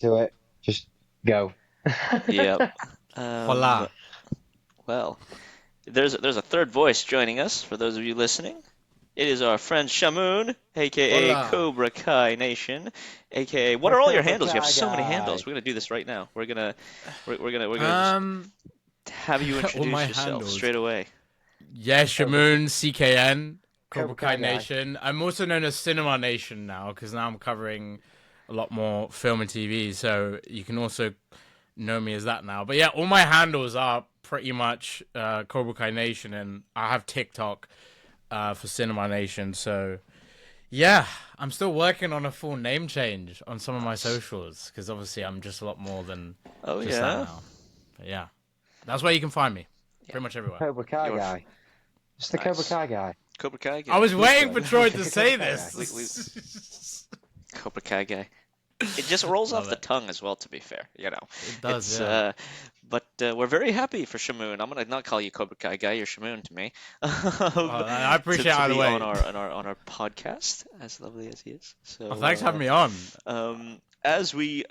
Do it. Just go. Yep. Hola. Well, there's a third voice joining us for those of you listening. It is our friend Shamoon, aka Hola. Cobra Kai Nation, aka what The are all your Cobra handles? You have Kai so many guy. handles. We're gonna do this right now. We're gonna just Um, have you all my introduce yourself handles. straight away. Yeah, Cobra, Shamoon, CKN, Cobra Cobra Kai Kai guy. Nation. I'm also known as Cinema Nation now because now I'm covering a lot more film and TV. So you can also know me as that now. But yeah, all my handles are pretty much Cobra Kai Nation, and I have TikTok for Cinema Nation. So yeah, I'm still working on a full name change on some of my Nice. socials because obviously I'm just a lot more than Oh just that yeah. now. But yeah, that's where you can find me, Yeah. pretty much everywhere. Cobra Kai Your guy. Just the Cobra nice. Kai guy. Cobra Kai I guy. was waiting for Literally. Troy to Just the say Cobra Kai guy. this. Cobra Kai guy. It just rolls off Love the it. tongue as well, to be fair. It does, It's yeah. but we're very happy for Shamoon. I'm gonna not call you Cobra Kai guy. You're Shamoon to me. Well, I appreciate To either be on way. our podcast, as lovely as he is. Well, So thanks for having me on. as we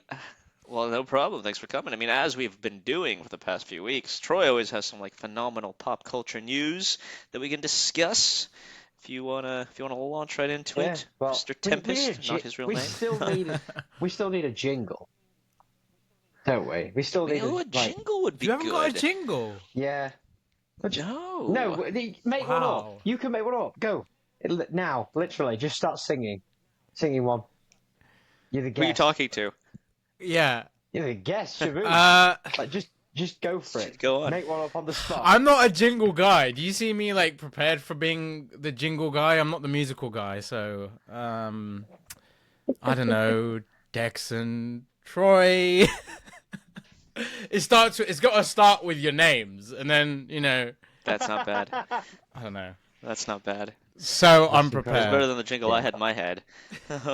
well, no problem. Thanks for coming. I mean, as we've been doing for the past few weeks, Troy always has some like phenomenal pop culture news that we can discuss. If you wanna launch right into Yeah. it, Well, Mr. we need Tempest, not his real we name. still need we still need a jingle, don't we? We still need A like jingle would be You haven't got a good. jingle. yeah. But no, No. make one up. Wow. You can make one up. Go now. Literally, just start singing. Singing one. You're the Who are you guest. talking to? Yeah. You're the guest, Shaboom. Uh, Like just go for it. Go on. Make one up on the spot. I'm not a jingle guy. Do you see me like prepared for being the jingle guy? I'm not the musical guy. So, I don't know, Dex and Troy. It's got to start with your names, and then That's not bad. I don't know. That's not bad. So That's I'm It's better prepared. than the jingle I had in my head.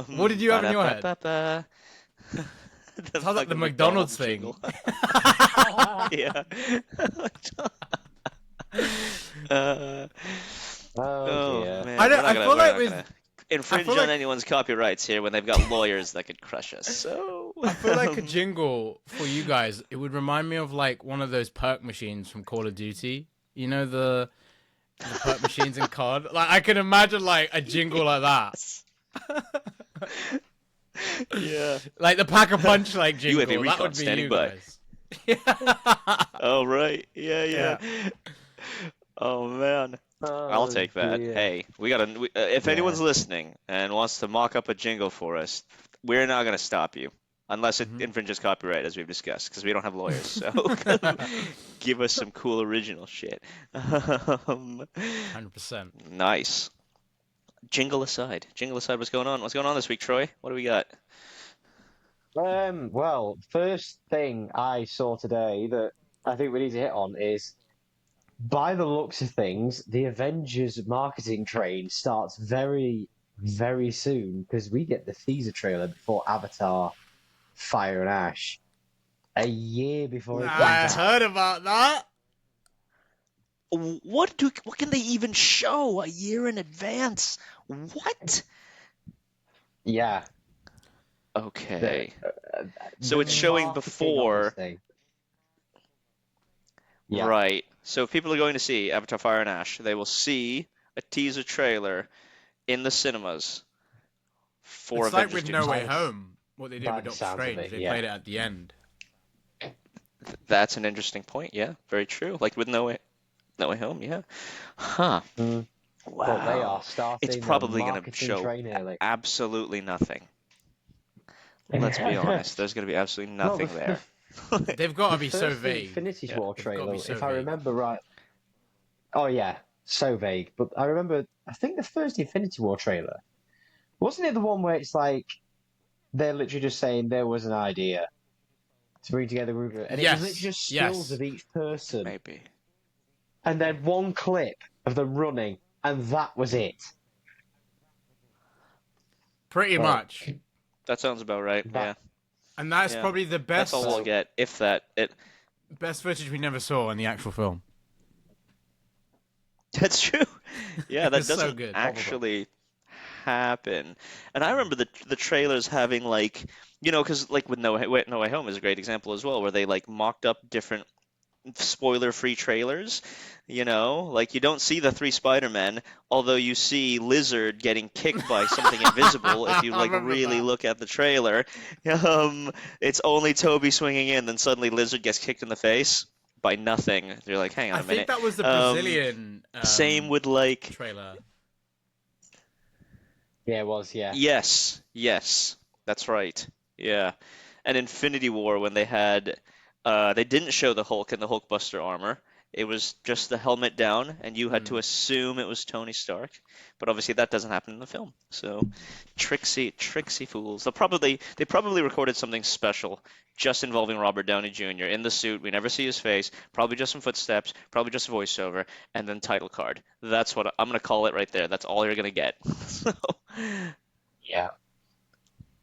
What did you have in your head? Ba-da-ba-ba-ba. The Sounds like the fucking McDonald's thing. jingle. Yeah. Uh, Oh dear. man, I don't. we're I not feel like gonna with. infringe feel on like- anyone's copyrights here when they've got lawyers that could crush us. So I feel like a jingle for you guys. It would remind me of like one of those perk machines from Call of Duty. You know the perk machines in COD. Like I can imagine like a jingle like that. yeah. Like the pack a punch like jingle. UAV That recon would be standing you by. guys. Yeah. Oh right. Yeah. Oh man. I'll Oh, take that. dear. Hey, if Yeah. anyone's listening and wants to mock up a jingle for us, we're not going to stop you unless it infringes copyright, as we've discussed, because we don't have lawyers. So give us some cool original shit. 100%. Nice. Jingle aside, what's going on? What's going on this week, Troy? What do we got? Well, first thing I saw today that I think we need to hit on is, by the looks of things, the Avengers marketing train starts very, very soon because we get the teaser trailer before Avatar: Fire and Ash, a year before it I comes out. heard about that. What can they even show a year in advance? What? Yeah. Okay. uh, So the it's showing marketing on before. this thing. Yeah. Right. So if people are going to see Avatar: Fire and Ash, they will see a teaser trailer in the cinemas for It's like Avengers with 2. No Way By the- Home, what they did by with the Doctor sounds of Strange. it, They yeah. played it at the end. That's an interesting point. Yeah, very true. Like with No Way Home. Yeah. Huh. Mm. Wow. But they are starting It's the probably going to marketing show train early. absolutely nothing. Let's be honest. There's going to be absolutely Well, nothing there. They've got to The be so first vague. Infinity Yeah, War they've gotta trailer, be so if I vague. remember right. Oh yeah, so vague. But I remember, I think the first Infinity War trailer, wasn't it the one where it's like they're literally just saying there was an idea to bring together a group of, and it Yes, was literally just yes. stills of each person, Maybe. and then one clip of them running, and that was it. Pretty Well, much. That sounds about right. That- Yeah. And that's Yeah. probably the That's best all we'll get, if that. best footage we never saw in the actual film. That's true. Yeah, that It's so doesn't good. actually happen. And I remember the trailers having like, you know, because like with No Way Home is a great example as well, where they like mocked up different spoiler-free trailers. You know, like you don't see the three Spider-Men, although you see Lizard getting kicked by something invisible if you I like remember really that. look at the trailer. It's only Toby swinging in, then suddenly Lizard gets kicked in the face by nothing. You're like, hang on I a think minute. that was the Um, Brazilian Same with like, trailer. Yeah, it was. Yeah. yes, yes, that's right. Yeah. And Infinity War when they didn't show the Hulk in the Hulkbuster armor. It was just the helmet down, and you had to Mm. assume it was Tony Stark. But obviously that doesn't happen in the film. So tricksy fools. They probably recorded something special just involving Robert Downey Jr. in the suit. We never see his face. Probably just some footsteps. Probably just a voiceover, and then title card. That's what I'm gonna call it right there. That's all you're gonna get. So, Yeah.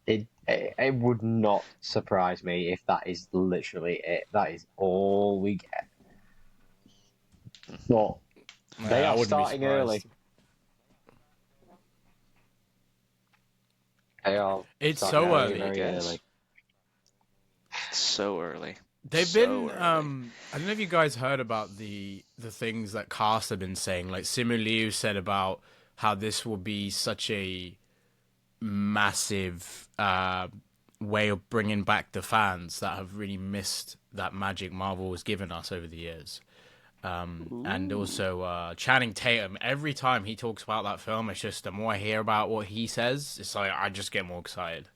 It would not surprise me if that is literally it. That is all we get. But they Yeah, I are wouldn't be starting early. surprised. They are It's starting so very, early. I very guess early. so early. They've So been early. I don't know if you guys heard about the things that cast have been saying. Like Simu Liu said about how this will be such a massive way of bringing back the fans that have really missed that magic Marvel has given us over the years. And Ooh. also Channing Tatum. Every time he talks about that film, it's just the more I hear about what he says, it's like I just get more excited.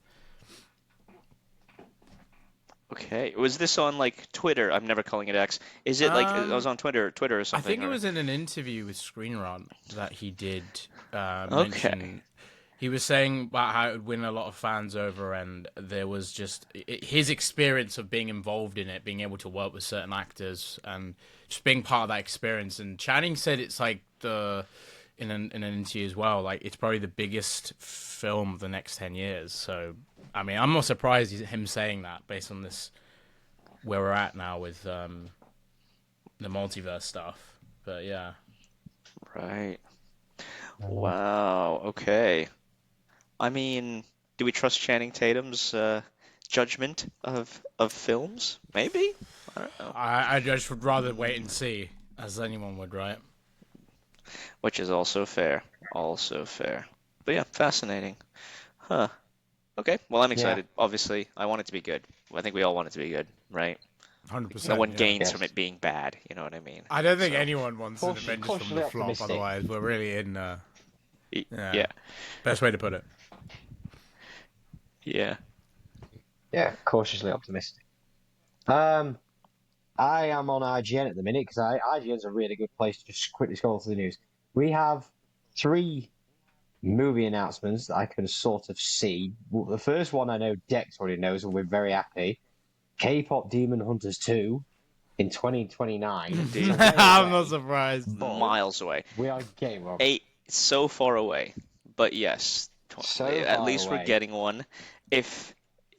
Okay. Was this on like Twitter? I'm never calling it X. Is it like I was Um, on Twitter or I something think it or was in an interview with Screen Run that he did okay. mention. He was saying about how it would win a lot of fans over, and there was just his experience of being involved in it, being able to work with certain actors, and just being part of that experience. And Channing said it's like in an interview as well, like it's probably the biggest film of the next 10 years. So, I mean, I'm not surprised him saying that based on this where we're at now with the multiverse stuff. But yeah. Right. Mhm. Wow. Okay. I mean, do we trust Channing Tatum's judgment of films? Maybe. I don't know. I just would rather wait and see, as anyone would, right? Which is also fair. Also fair. But yeah, fascinating. Huh. Okay. Well, I'm Yeah. excited. Obviously, I want it to be good. I think we all want it to be good, right? No 100%, one yeah. gains from Yes. it being bad. You know what I mean? I don't think So, anyone wants an Avengers from Cautiously the flop, optimistic. otherwise we're really in, yeah, yeah. best way to put it. Yeah. Yeah, cautiously optimistic. Um, I am on IGN at the minute because IGN's a really good place to just quickly scroll through the news. We have three movie announcements that I can sort of see. Well, the first one I know Dex already knows, and we're very happy. K-pop Demon Hunters 2 in 2029. Indeed. It's a way I'm not away, surprised. but Miles away. we are getting one. So far away. But yes, So at far least we're away. getting one. If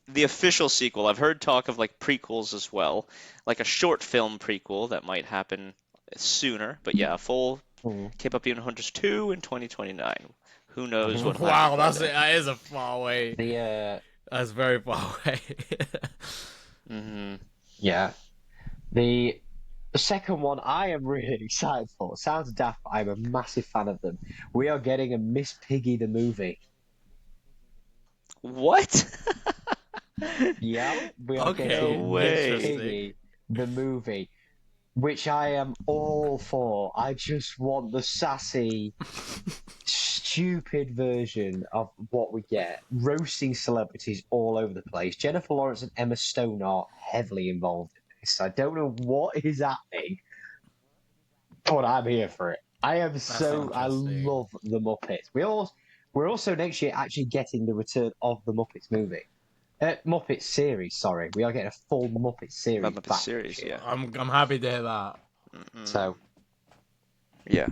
the official sequel, I've heard talk of like prequels as well, like a short film prequel that might happen sooner. But yeah, a full Mm. K-pop Demon Hunters 2 in 2029. Who knows what will Wow, happen by that's it. then? That is a far away. The That's very far away. Hmm. yeah, the second one I am really excited for. Sounds daft, but I'm a massive fan of them. We are getting a Miss Piggy the movie. What? Yeah, we are Okay, No getting Miss way. interesting. Piggy the movie, which I am all for. I just want the sassy, stupid version of what we get. Roasting celebrities all over the place. Jennifer Lawrence and Emma Stone are heavily involved in this. I don't know what is happening, but I'm here for it. I interesting. love the Muppets. We're also next year actually getting the return of the Muppets movie. Muppet series, sorry. We are getting a full Muppet series Muppet back series, next year. yeah. I'm happy to hear that. So, Yeah.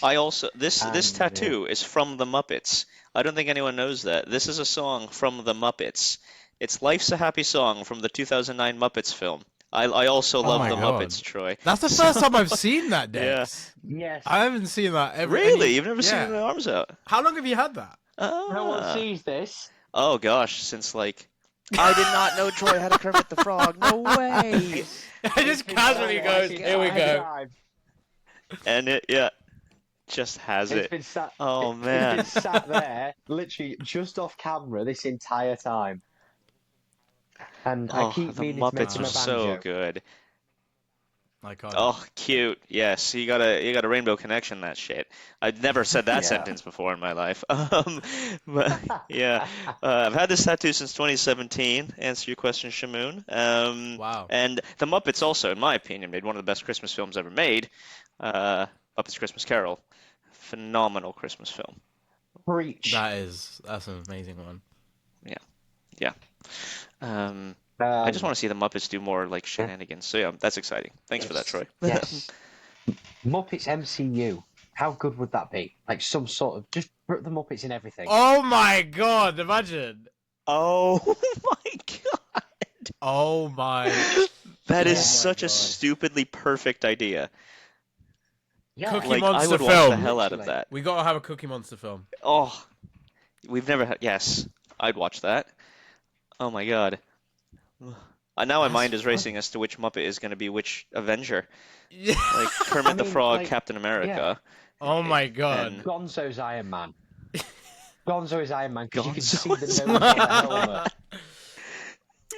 I also this and this tattoo is from the Muppets. I don't think anyone knows that. This is a song from the Muppets. It's Life's a Happy Song from the 2009 Muppets film. I also Oh love my the god. Muppets, Troy. That's the So, first time I've seen that, yeah. Dex. yes, I haven't seen that ever. Really? You've never seen Yeah. the arms out? How long have you had that? No one Ah. sees this. Oh gosh, since like I did not know Troy had a Kermit the Frog. No way. I just casually goes, "Here we go." And it, yeah, just has It's it. been sat. Oh It's man. been sat there, literally just off camera this entire time, and I Oh, keep the meaning to Muppets mention are my so banjo. good. Iconic. Oh, cute. Yes, you got a rainbow connection, that shit. I've never said that Yeah. sentence before in my life. But yeah, I've had this tattoo since 2017. Answer your question, Shamoon. Wow. And the Muppets also, in my opinion, made one of the best Christmas films ever made. Muppets Christmas Carol, phenomenal Christmas film. Preach. That's an amazing one. Yeah, yeah. I just Um, want to see the Muppets do more like yeah. shenanigans. So yeah, that's exciting. Thanks for that, Yes. Troy. Yes. Muppets MCU. How good would that be? Like some sort of just put the Muppets in everything. Oh my god! Imagine. Oh my God. Oh my. That Oh is Yeah. my such a god. stupidly perfect idea. Yeah. Cookie Like, I Monster would watch the film. hell out of Literally. that. We gotta have a Cookie Monster film. Oh, we've never had. Yes, I'd watch that. Oh my God. Now my That's mind is fun. racing as to which Muppet is going to be which Avenger. Yeah. Like I Kermit the mean, Frog, like, Captain yeah. America, Oh my and god. Gonzo's Iron Man. Gonzo is Iron Man because you can see Gonzo the is nose on the helmet.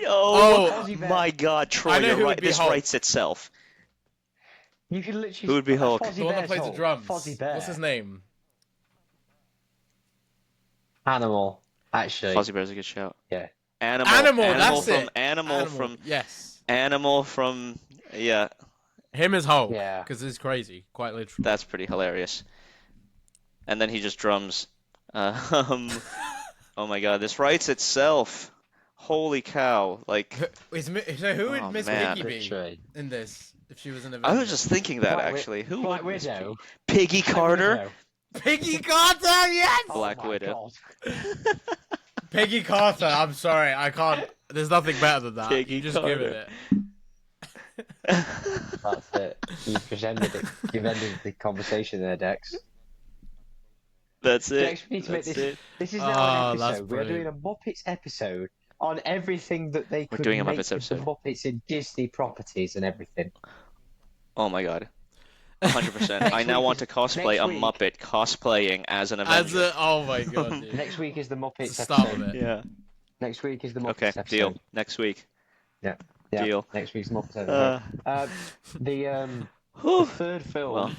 Oh Oh, Fozzie Bear. my God, Troy, I know you're who would right. be This Hulk. writes itself. You can Who literally. would be Hulk? Fozzie The one that Bear's plays the Hulk. drums. Fozzie Bear. What's his name? Animal. Actually, Fozzie Bear's a good shout. yeah. Animal, that's from it. Animal Yes. from yeah, Him as Hulk. Yeah. Because it's crazy. Quite literally. that's pretty hilarious. And then he just drums. Um, oh my God, this writes itself. Holy cow! Like, So who would oh Miss man, Piggy be Literally. in this if she was an I Avenger? was just thinking that Black actually. Who Black would Miss Widow. Piggy Black Carter? Widow. Piggy Carter, yes! Black Oh my Widow. God. Piggy Carter, I'm sorry, I can't. There's nothing better than that. Piggy You just give Carter. it. That's it. You've ended it. You've ended the conversation there, Dex. That's it. Dex, we need to make That's this. it. This is now Oh, an that's episode. We are doing a Muppets episode on everything that they We're could doing a make Muppets with the episode. Muppets in Disney properties and everything. Oh my God. 100%. I now week want to is- cosplay next a week- Muppet cosplaying as an Avenger. Oh my god, dude. Next week is the Muppets It's the start episode. of it. Yeah. Next week is the Muppets Okay, episode. deal. Next week. Yeah. Deal. Next week's Muppets episode. Uh, The whew. third film. Well,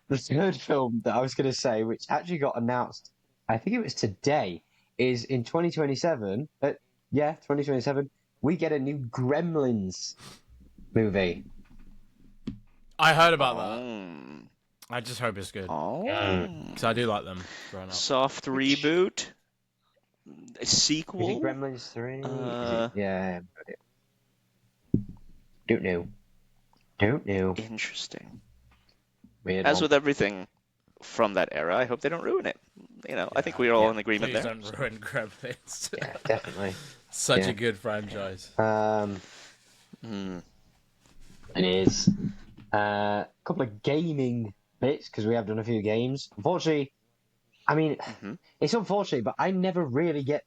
The third film that I was going to say, which actually got announced, I think it was today, is in 2027. 2027. We get a new Gremlins movie. I heard about that. mm, I just hope it's good. oh. Because I do like them growing up. Soft reboot? A Is sequel? it Gremlins 3? Uh, Yeah. Don't know. Don't know. Interesting. Weird As one. with everything from that era, I hope they don't ruin it. I think we're all in agreement Please there. don't ruin Gremlins. Yeah, definitely. Such Yeah. a good franchise. Hmm. It is. A couple of gaming bits, because we have done a few games. Unfortunately, I mean, Mhm. it's unfortunate, but I never really get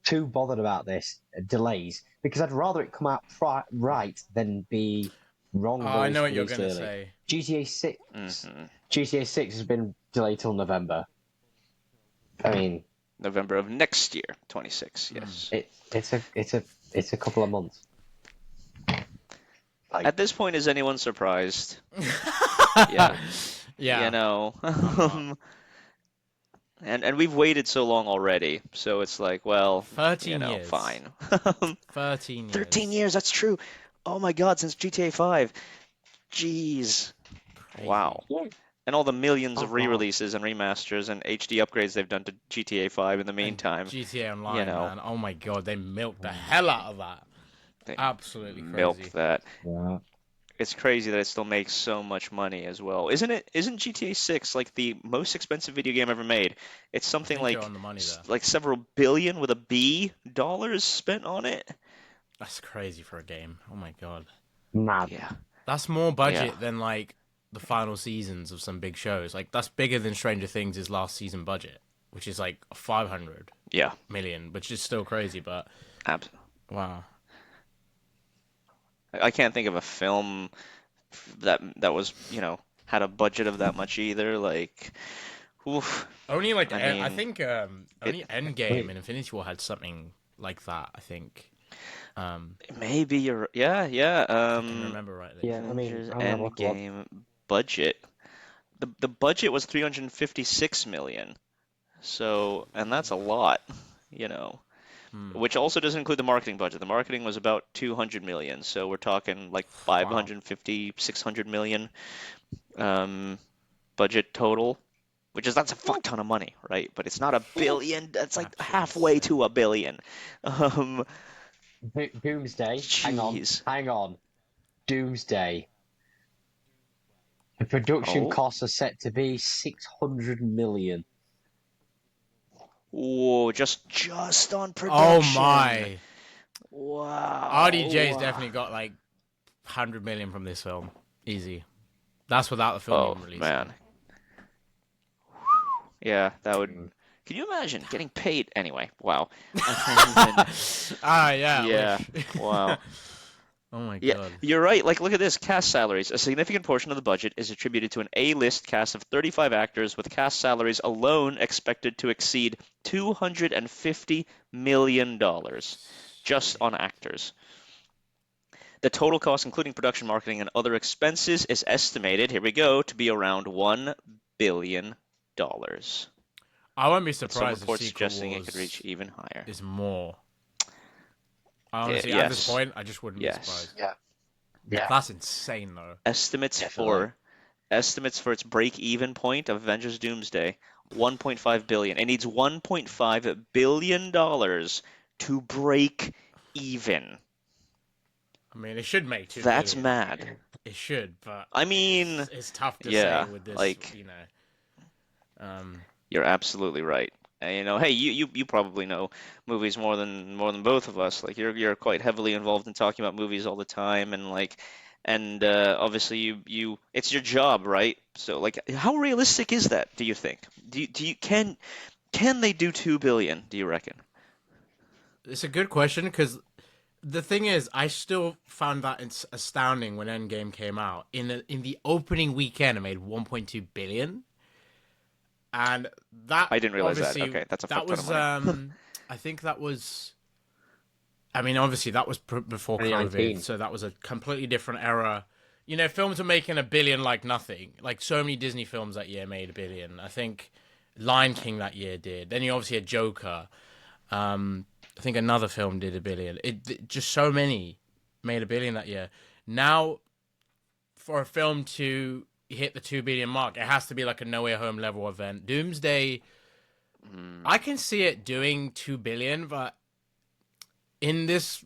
too bothered about this delays, because I'd rather it come out right than be wrong. Oh, I know what you're released going to early. say. GTA 6. Mhm. GTA 6 has been delayed till November. I mean, November of next year, 26. Yes. it's a couple of months. At this point, is anyone surprised? Yeah. Yeah. You know. And we've waited so long already, so it's like, well, 13 years. fine. 13 years. 13 years, that's true. Oh my God, since GTA 5. Jeez. Crazy. Wow. And all the millions of Oh, wow. re-releases and remasters and HD upgrades they've done to GTA 5 in the meantime. GTA Online, know. man. Oh my god, they milked the hell out of that. They Absolutely crazy. milk that. Yeah. It's crazy that it still makes so much money as well. Isn't GTA 6 like the most expensive video game ever made? It's something think like you're on the money there. like several billion with a B dollars spent on it. That's crazy for a game. Oh my god. Mad. Yeah. That's more budget Yeah. than like the final seasons of some big shows. Like that's bigger than Stranger Things' last season budget. which is like 500 Yeah, million, which is still crazy. But absolutely. wow, I can't think of a film that was, had a budget of that much either. Like, oof. only like I I mean, think it only Endgame Wait, and Infinity War had something like that. I think maybe you're, yeah, yeah. if I can remember rightly. yeah, I mean, Avengers I'm gonna have a look. Endgame budget. The budget was 356 million. So, and that's a lot, you know, Hmm. which also doesn't include the marketing budget. The marketing was about 200 million. So we're talking like Wow, 550, 600 million um, budget total, which is that's a fuck ton of money, right? But it's not a billion. That's like absolutely halfway to insane. a billion. Um, Doomsday. jeez. Hang on. Doomsday. The production Oh, costs are set to be 600 million. whoa, just on Oh production. my, RDJ's Wow. definitely got like 100 million from this film, easy. That's without the film Oh even releasing. man. Yeah, that would. Mm. Can you imagine getting paid anyway? Wow. I can't even. Yeah, I Yeah. wish. Wow. Oh my Yeah, god. you're right. Like, look at this. Cast salaries. A significant portion of the budget is attributed to an A-list cast of 35 actors, with cast salaries alone expected to exceed $250 million just on actors. The total cost, including production, marketing, and other expenses, is estimated, here we go, to be around $1 billion, I won't be with some surprised if reports Secret suggesting it could reach Wars even higher. is more. Honestly, at this Yes, point, I just wouldn't be yes. surprised. Yeah, yeah, That's insane, though. Estimates definitely. for estimates for its break-even point of Avengers Doomsday, 1.5 billion. It needs 1.5 billion dollars to break even. I mean, it should make two That's billion. mad. It should, but I mean, it's tough to say yeah, with this, like you know. Um, you're absolutely right. And, hey, you probably know movies more than both of us. Like you're quite heavily involved in talking about movies all the time, and like, and obviously you it's your job, right? So like, how realistic is that? Do you think? Do you can they do 2 billion? Do you reckon? it's a good question because the thing is, I still found that it's astounding when Endgame came out. In the opening weekend, it made 1.2 billion, and that I didn't realize that. obviously Okay, that's a fuck that ton of was money. I think that was. I mean, obviously that was before COVID, 2019. so that was a completely different era. You know, films were making a billion like nothing. Like so many Disney films that year made a billion. I think Lion King that year did. Then you obviously had Joker. I think another film did a billion. Just so many made a billion that year. Now, for a film to hit the 2 billion mark, it has to be like a No Way Home level event. Doomsday, Mm, I can see it doing 2 billion, but in this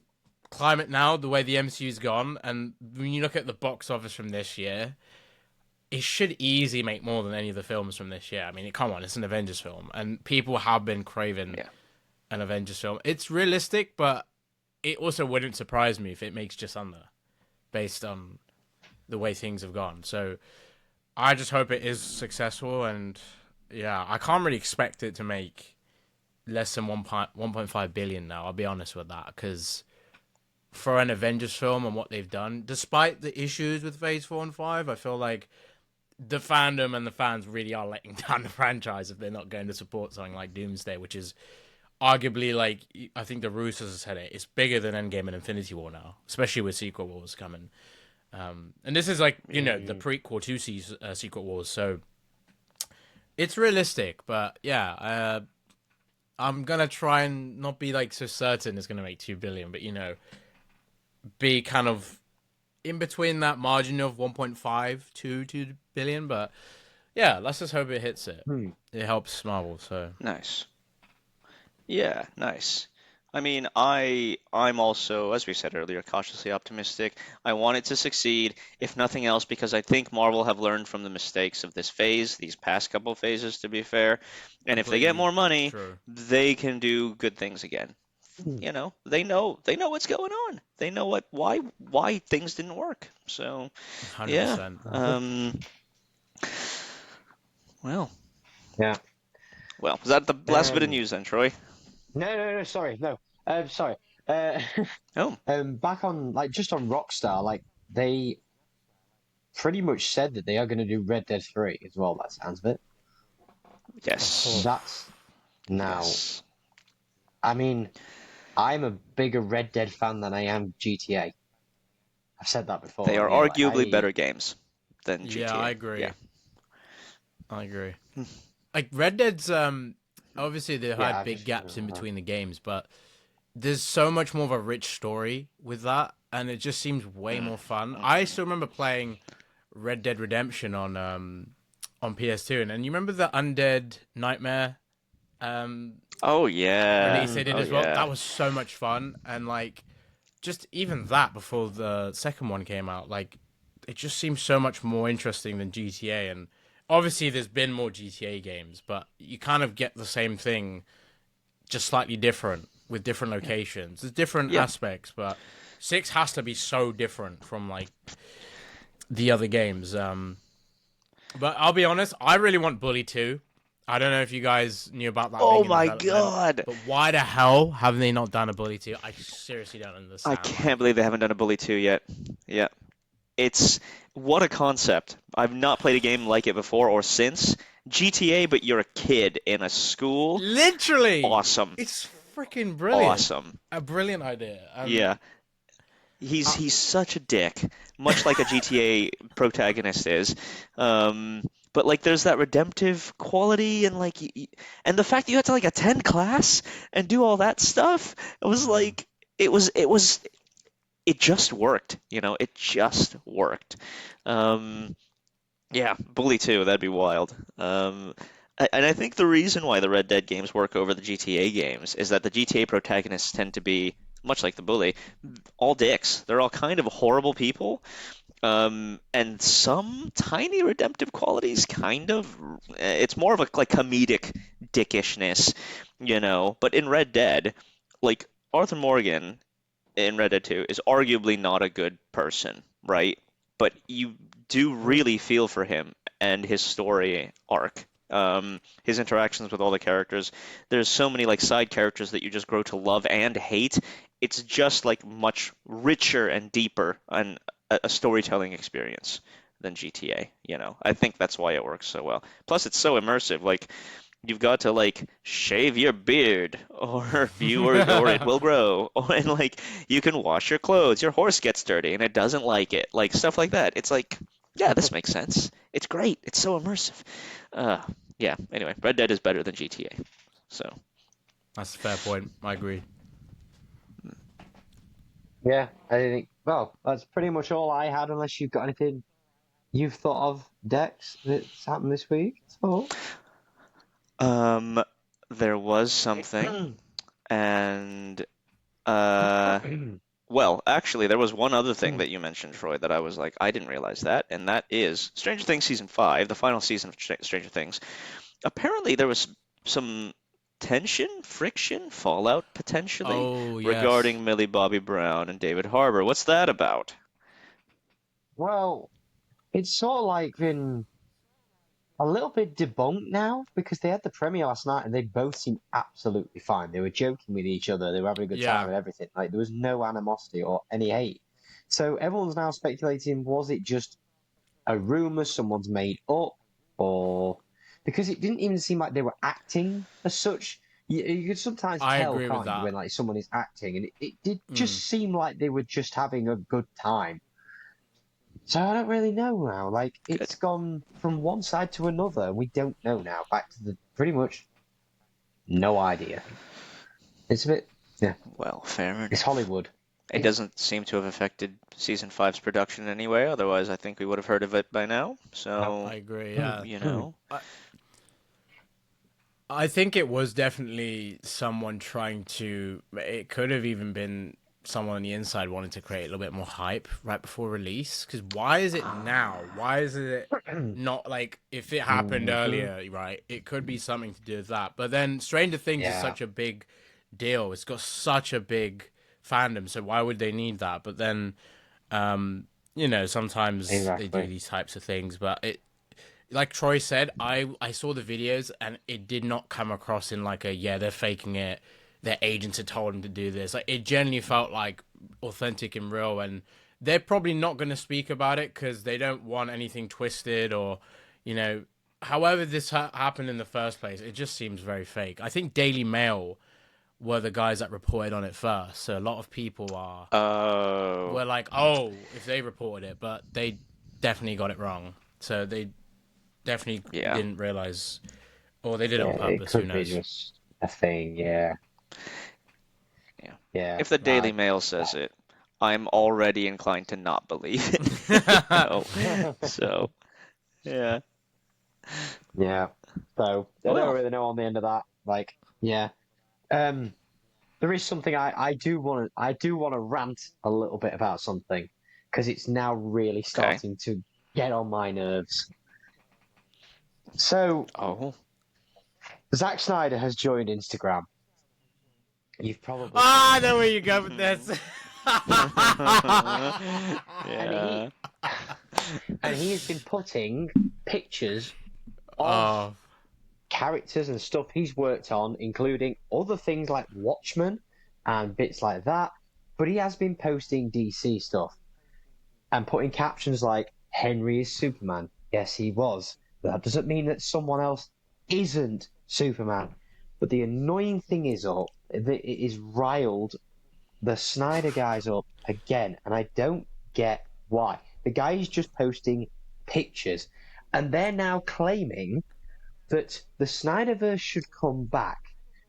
climate now, the way the MCU's gone, and when you look at the box office from this year, it should easily make more than any of the films from this year. I mean, come on, it's an Avengers film, and people have been craving yeah. an Avengers film. It's realistic, but it also wouldn't surprise me if it makes just under, based on the way things have gone. So I just hope it is successful, and yeah, I can't really expect it to make less than 1.5 billion now. I'll be honest with that, because for an Avengers film and what they've done, despite the issues with Phase 4 and 5, I feel like the fandom and the fans really are letting down the franchise if they're not going to support something like Doomsday, which is arguably, like, I think the Russos have said it, it's bigger than Endgame and Infinity War now, especially with Secret Wars coming. And this is like, the Mm. prequel to Secret Wars, so it's realistic, but yeah, I'm gonna try and not be like so certain it's gonna make 2 billion, but be kind of in between that margin of 1.5 to 2 billion. But yeah, let's just hope it hits it. Hmm. It helps Marvel, so Nice. Yeah, nice. I mean, I'm also, as we said earlier, cautiously optimistic. I want it to succeed, if nothing else, because I think Marvel have learned from the mistakes of this phase, these past couple phases, to be fair. And if they get completely more money, true. they can do good things again. Hmm. They know what's going on. They know why things didn't work. So, yeah. 100%. Uh-huh. Um, well, Yeah. Well, was that the last bit of Um, news then, Troy? no, sorry, no. Sorry. Uh, Oh, back on like just on Rockstar, like they pretty much said that they are going to do Red Dead 3 as well. That sounds of it. Oh, yes. That's now. Yes. I mean, I'm a bigger Red Dead fan than I am GTA. I've said that They before are here. Like arguably I, better games than yeah, I GTA. Yeah. agree. I agree. Like Red Dead's obviously they yeah, had I've big just gaps in between the games, but there's so much more of a rich story with that, and it just seems way more fun. I still remember playing Red Dead Redemption on PS2, and you remember the Undead Nightmare Oh yeah. release they did Oh as well? yeah. That was so much fun, and like just even that before the second one came out, like it just seems so much more interesting than GTA. And obviously, there's been more GTA games, but you kind of get the same thing, just slightly different with different locations. There's different Yeah. aspects, but six has to be so different from like the other games. But I'll be honest, I really want Bully 2. I don't know if you guys knew about that Oh being in my development, God. but why the hell have they not done a Bully 2? I seriously don't I understand. can't Like, believe they haven't done a Bully 2 yet. Yeah. It's what a concept. I've not played a game like it before or since. GTA, but you're a kid in a school. literally, Awesome. it's freaking brilliant. Awesome. A brilliant idea. Yeah. Uh, He's such a dick, much like a GTA protagonist is. But like, there's that redemptive quality, and like, and the fact that you had to like attend class and do all that stuff, it was mm, like, it just worked. It just worked. Um, yeah, Bully 2, that'd be wild. And I think the reason why the Red Dead games work over the GTA games is that the GTA protagonists tend to be, much like the Bully, all dicks. They're all kind of horrible people, and some tiny redemptive qualities, kind of. It's more of a like comedic dickishness, But in Red Dead, like Arthur Morgan in Red Dead 2 is arguably not a good person, right? But you do really feel for him and his story arc. His interactions with all the characters. There's so many like side characters that you just grow to love and hate. It's just like much richer and deeper and a storytelling experience than GTA, I think that's why it works so well. Plus it's so immersive. Like you've got to like shave your beard or or it will grow and like you can wash your clothes, your horse gets dirty and it doesn't like it, like stuff like that. It's like, yeah, this makes sense. It's great, it's so immersive. uh yeah, anyway, Red Dead is better than GTA. So that's a fair point. I agree. yeah, I think. Well, that's pretty much all I had. Unless you've got anything you've thought of, Dex, that's happened this week. So, um there was something, and uh well, actually, there was one other thing that you mentioned, Troy, that I was like, I didn't realize that, and that is Stranger Things season 5, the final season of Stranger Things. Apparently, there was some tension, friction, fallout potentially Oh yes. regarding Millie Bobby Brown and David Harbour. What's that about? well, it's sort of like been a little bit debunked now because they had the premiere last night and they both seemed absolutely fine. They were joking with each other, they were having a good time Yeah. and everything. Like there was no animosity or any hate. So everyone's now speculating: was it just a rumor someone's made up, or because it didn't even seem like they were acting as such. You could sometimes I tell, agree with can't you, that. when like someone is acting, and it did just Mm. seem like they were just having a good time. So I don't really know now. Like Good. it's gone from one side to another. We don't know now. Back to the pretty much no idea. It's a bit, yeah. Well, fair It's enough. Hollywood. It doesn't seem to have affected season 5's production in any way, otherwise I think we would have heard of it by now. No. So, I agree. Yeah. you know. I think it was definitely someone trying to. It could have even been someone on the inside wanting to create a little bit more hype right before release. Because why is it now? Why is it not like if it happened Mhm. earlier, right? It could be something to do with that. But then Stranger Things is Yeah, such a big deal. It's got such a big fandom. So why would they need that? But then, sometimes they do exactly. these types of things. But like Troy said, I saw the videos and it did not come across in like a they're faking it. Their agents had told them to do this. Like it genuinely felt like authentic and real, and they're probably not going to speak about it because they don't want anything twisted or, you know, however this happened in the first place. It just seems very fake. I think Daily Mail were the guys that reported on it first, so a lot of people Oh, were like, oh, if they reported it, but they definitely got it wrong. So they definitely yeah. didn't realize, or they did it Yeah, on it purpose. Who could be knows? just a thing. Yeah, Yeah. yeah. If the Daily Mail says it, I'm already inclined to not believe it. So, yeah. Yeah. So I don't Well, really know on the end of that. Like, yeah. Um, there is something I do want to rant a little bit about something because it's now really okay. starting to get on my nerves. So Oh. Zack Snyder has joined Instagram. You've probably seen Ah, I it, know where you go with this. and he Yeah. and he has been putting pictures of Oh, characters and stuff he's worked on, including other things like Watchmen and bits like that. But he has been posting DC stuff and putting captions like "Henry is Superman." Yes, he was. But that doesn't mean that someone else isn't Superman. But the annoying thing is, that it is riled the Snyder guys up again, and I don't get why. The guy is just posting pictures, and they're now claiming that the Snyderverse should come back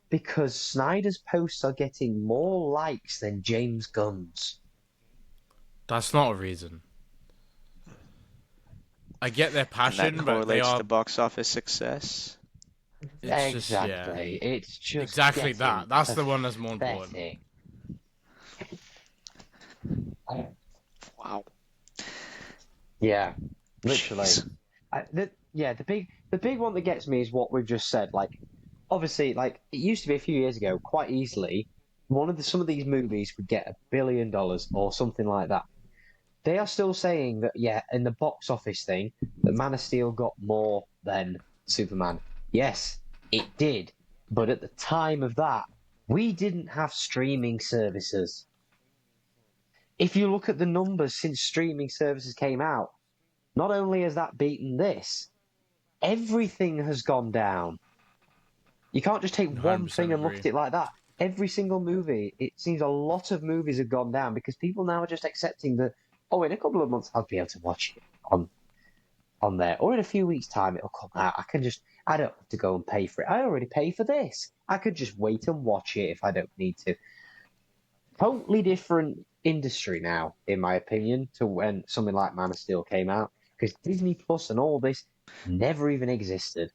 because Snyder's posts are getting more likes than James Gunn's. that's not a reason. I get their And that passion, but they correlates to are. box office success. It's just Exactly. It's just exactly getting that. That's the one that's more important. pathetic. Wow. Yeah, literally. Jeez. The big one that gets me is what we've just said. Like, obviously, like it used to be a few years ago, quite easily, some of these movies would get $1 billion or something like that. They are still saying that, yeah, in the box office thing, that Man of Steel got more than Superman. Yes, it did. But at the time of that, we didn't have streaming services. If you look at the numbers since streaming services came out, not only has that beaten this, everything has gone down. You can't just take one 100% thing and look agree. at it like that. Every single movie, it seems a lot of movies have gone down because people now are just accepting that, oh, in a couple of months I'll be able to watch it on there, or in a few weeks' time it'll come out. I don't have to go and pay for it. I already pay for this. I could just wait and watch it if I don't need to. Totally different industry now, in my opinion, to when something like Man of Steel came out, because Disney Plus and all this never even existed.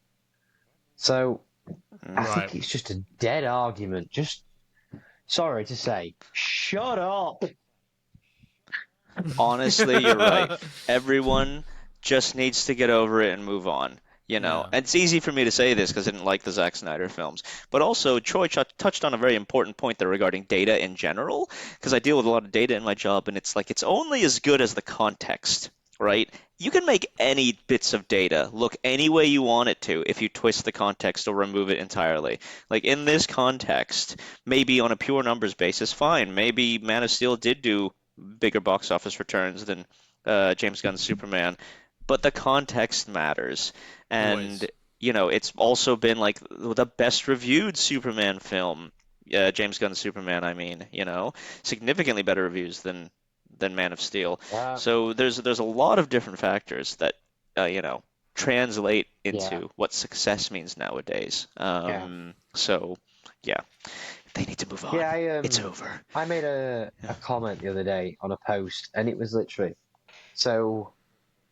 So I Mm. Right. think it's just a dead argument. Just sorry to say, shut up. Honestly, you're right. Everyone just needs to get over it and move on. Yeah. And it's easy for me to say this because I didn't like the Zack Snyder films. But also, Troy touched on a very important point there regarding data in general, because I deal with a lot of data in my job, and it's like it's only as good as the context, right? You can make any bits of data look any way you want it to if you twist the context or remove it entirely. Like in this context, maybe on a pure numbers basis, fine. Maybe Man of Steel did do bigger box office returns than James Gunn's Superman, but the context matters. And Always. it's also been like the best reviewed Superman film, James Gunn's Superman. I mean, significantly better reviews than Man of Steel. Uh, So there's a lot of different factors that translate yeah, into what success means nowadays. yeah, So yeah, they need to move on. yeah. I It's over. I made a Yeah. a comment the other day on a post, and it was literally so.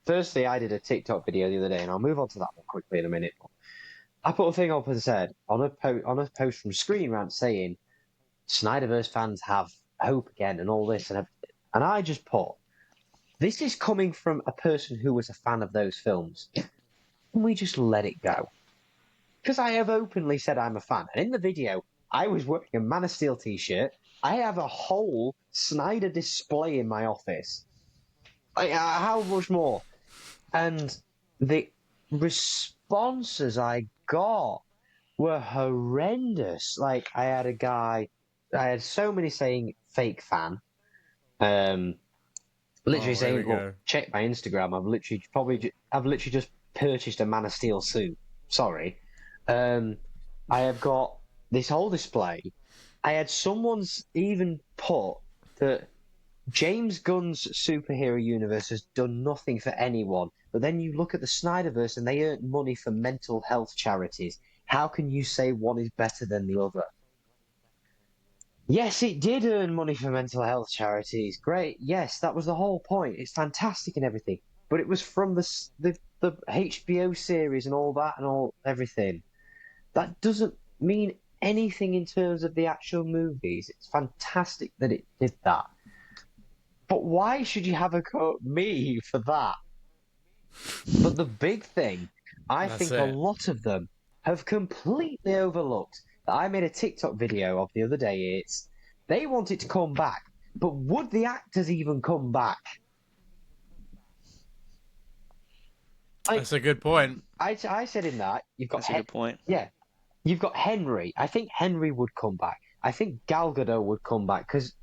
Firstly, I did a TikTok video the other day, and I'll move on to that one quickly in a minute. I put a thing up and said on a post from Screen Rant saying Snyderverse fans have hope again and all this, and I just put this is coming from a person who was a fan of those films. Can we just let it go? Because I have openly said I'm a fan, and in the video I was wearing a Man of Steel t-shirt. I have a whole Snyder display in my office. How much more? And the responses I got were horrendous. Like I had so many saying fake fan. Literally Oh, here we saying, "Look, go. check my Instagram. I've literally just purchased a Man of Steel suit. Sorry." Um, I have got this whole display. I had someone's even put that James Gunn's superhero universe has done nothing for anyone. But then you look at the Snyderverse and they earn money for mental health charities. How can you say one is better than the other? Yes, it did earn money for mental health charities. Great. Yes, that was the whole point. It's fantastic and everything. But it was from the HBO series and all that and all everything. That doesn't mean anything in terms of the actual movies. It's fantastic that it did that. But why should you have a quote me for that? But the big thing, I That's think a it. lot of them have completely overlooked that I made a TikTok video of the other day. It's they want it to come back, but would the actors even come back? Like That's a good point. I said in that, That's a good point. yeah, you've got Henry. I think Henry would come back. I think Gal Gadot would come back because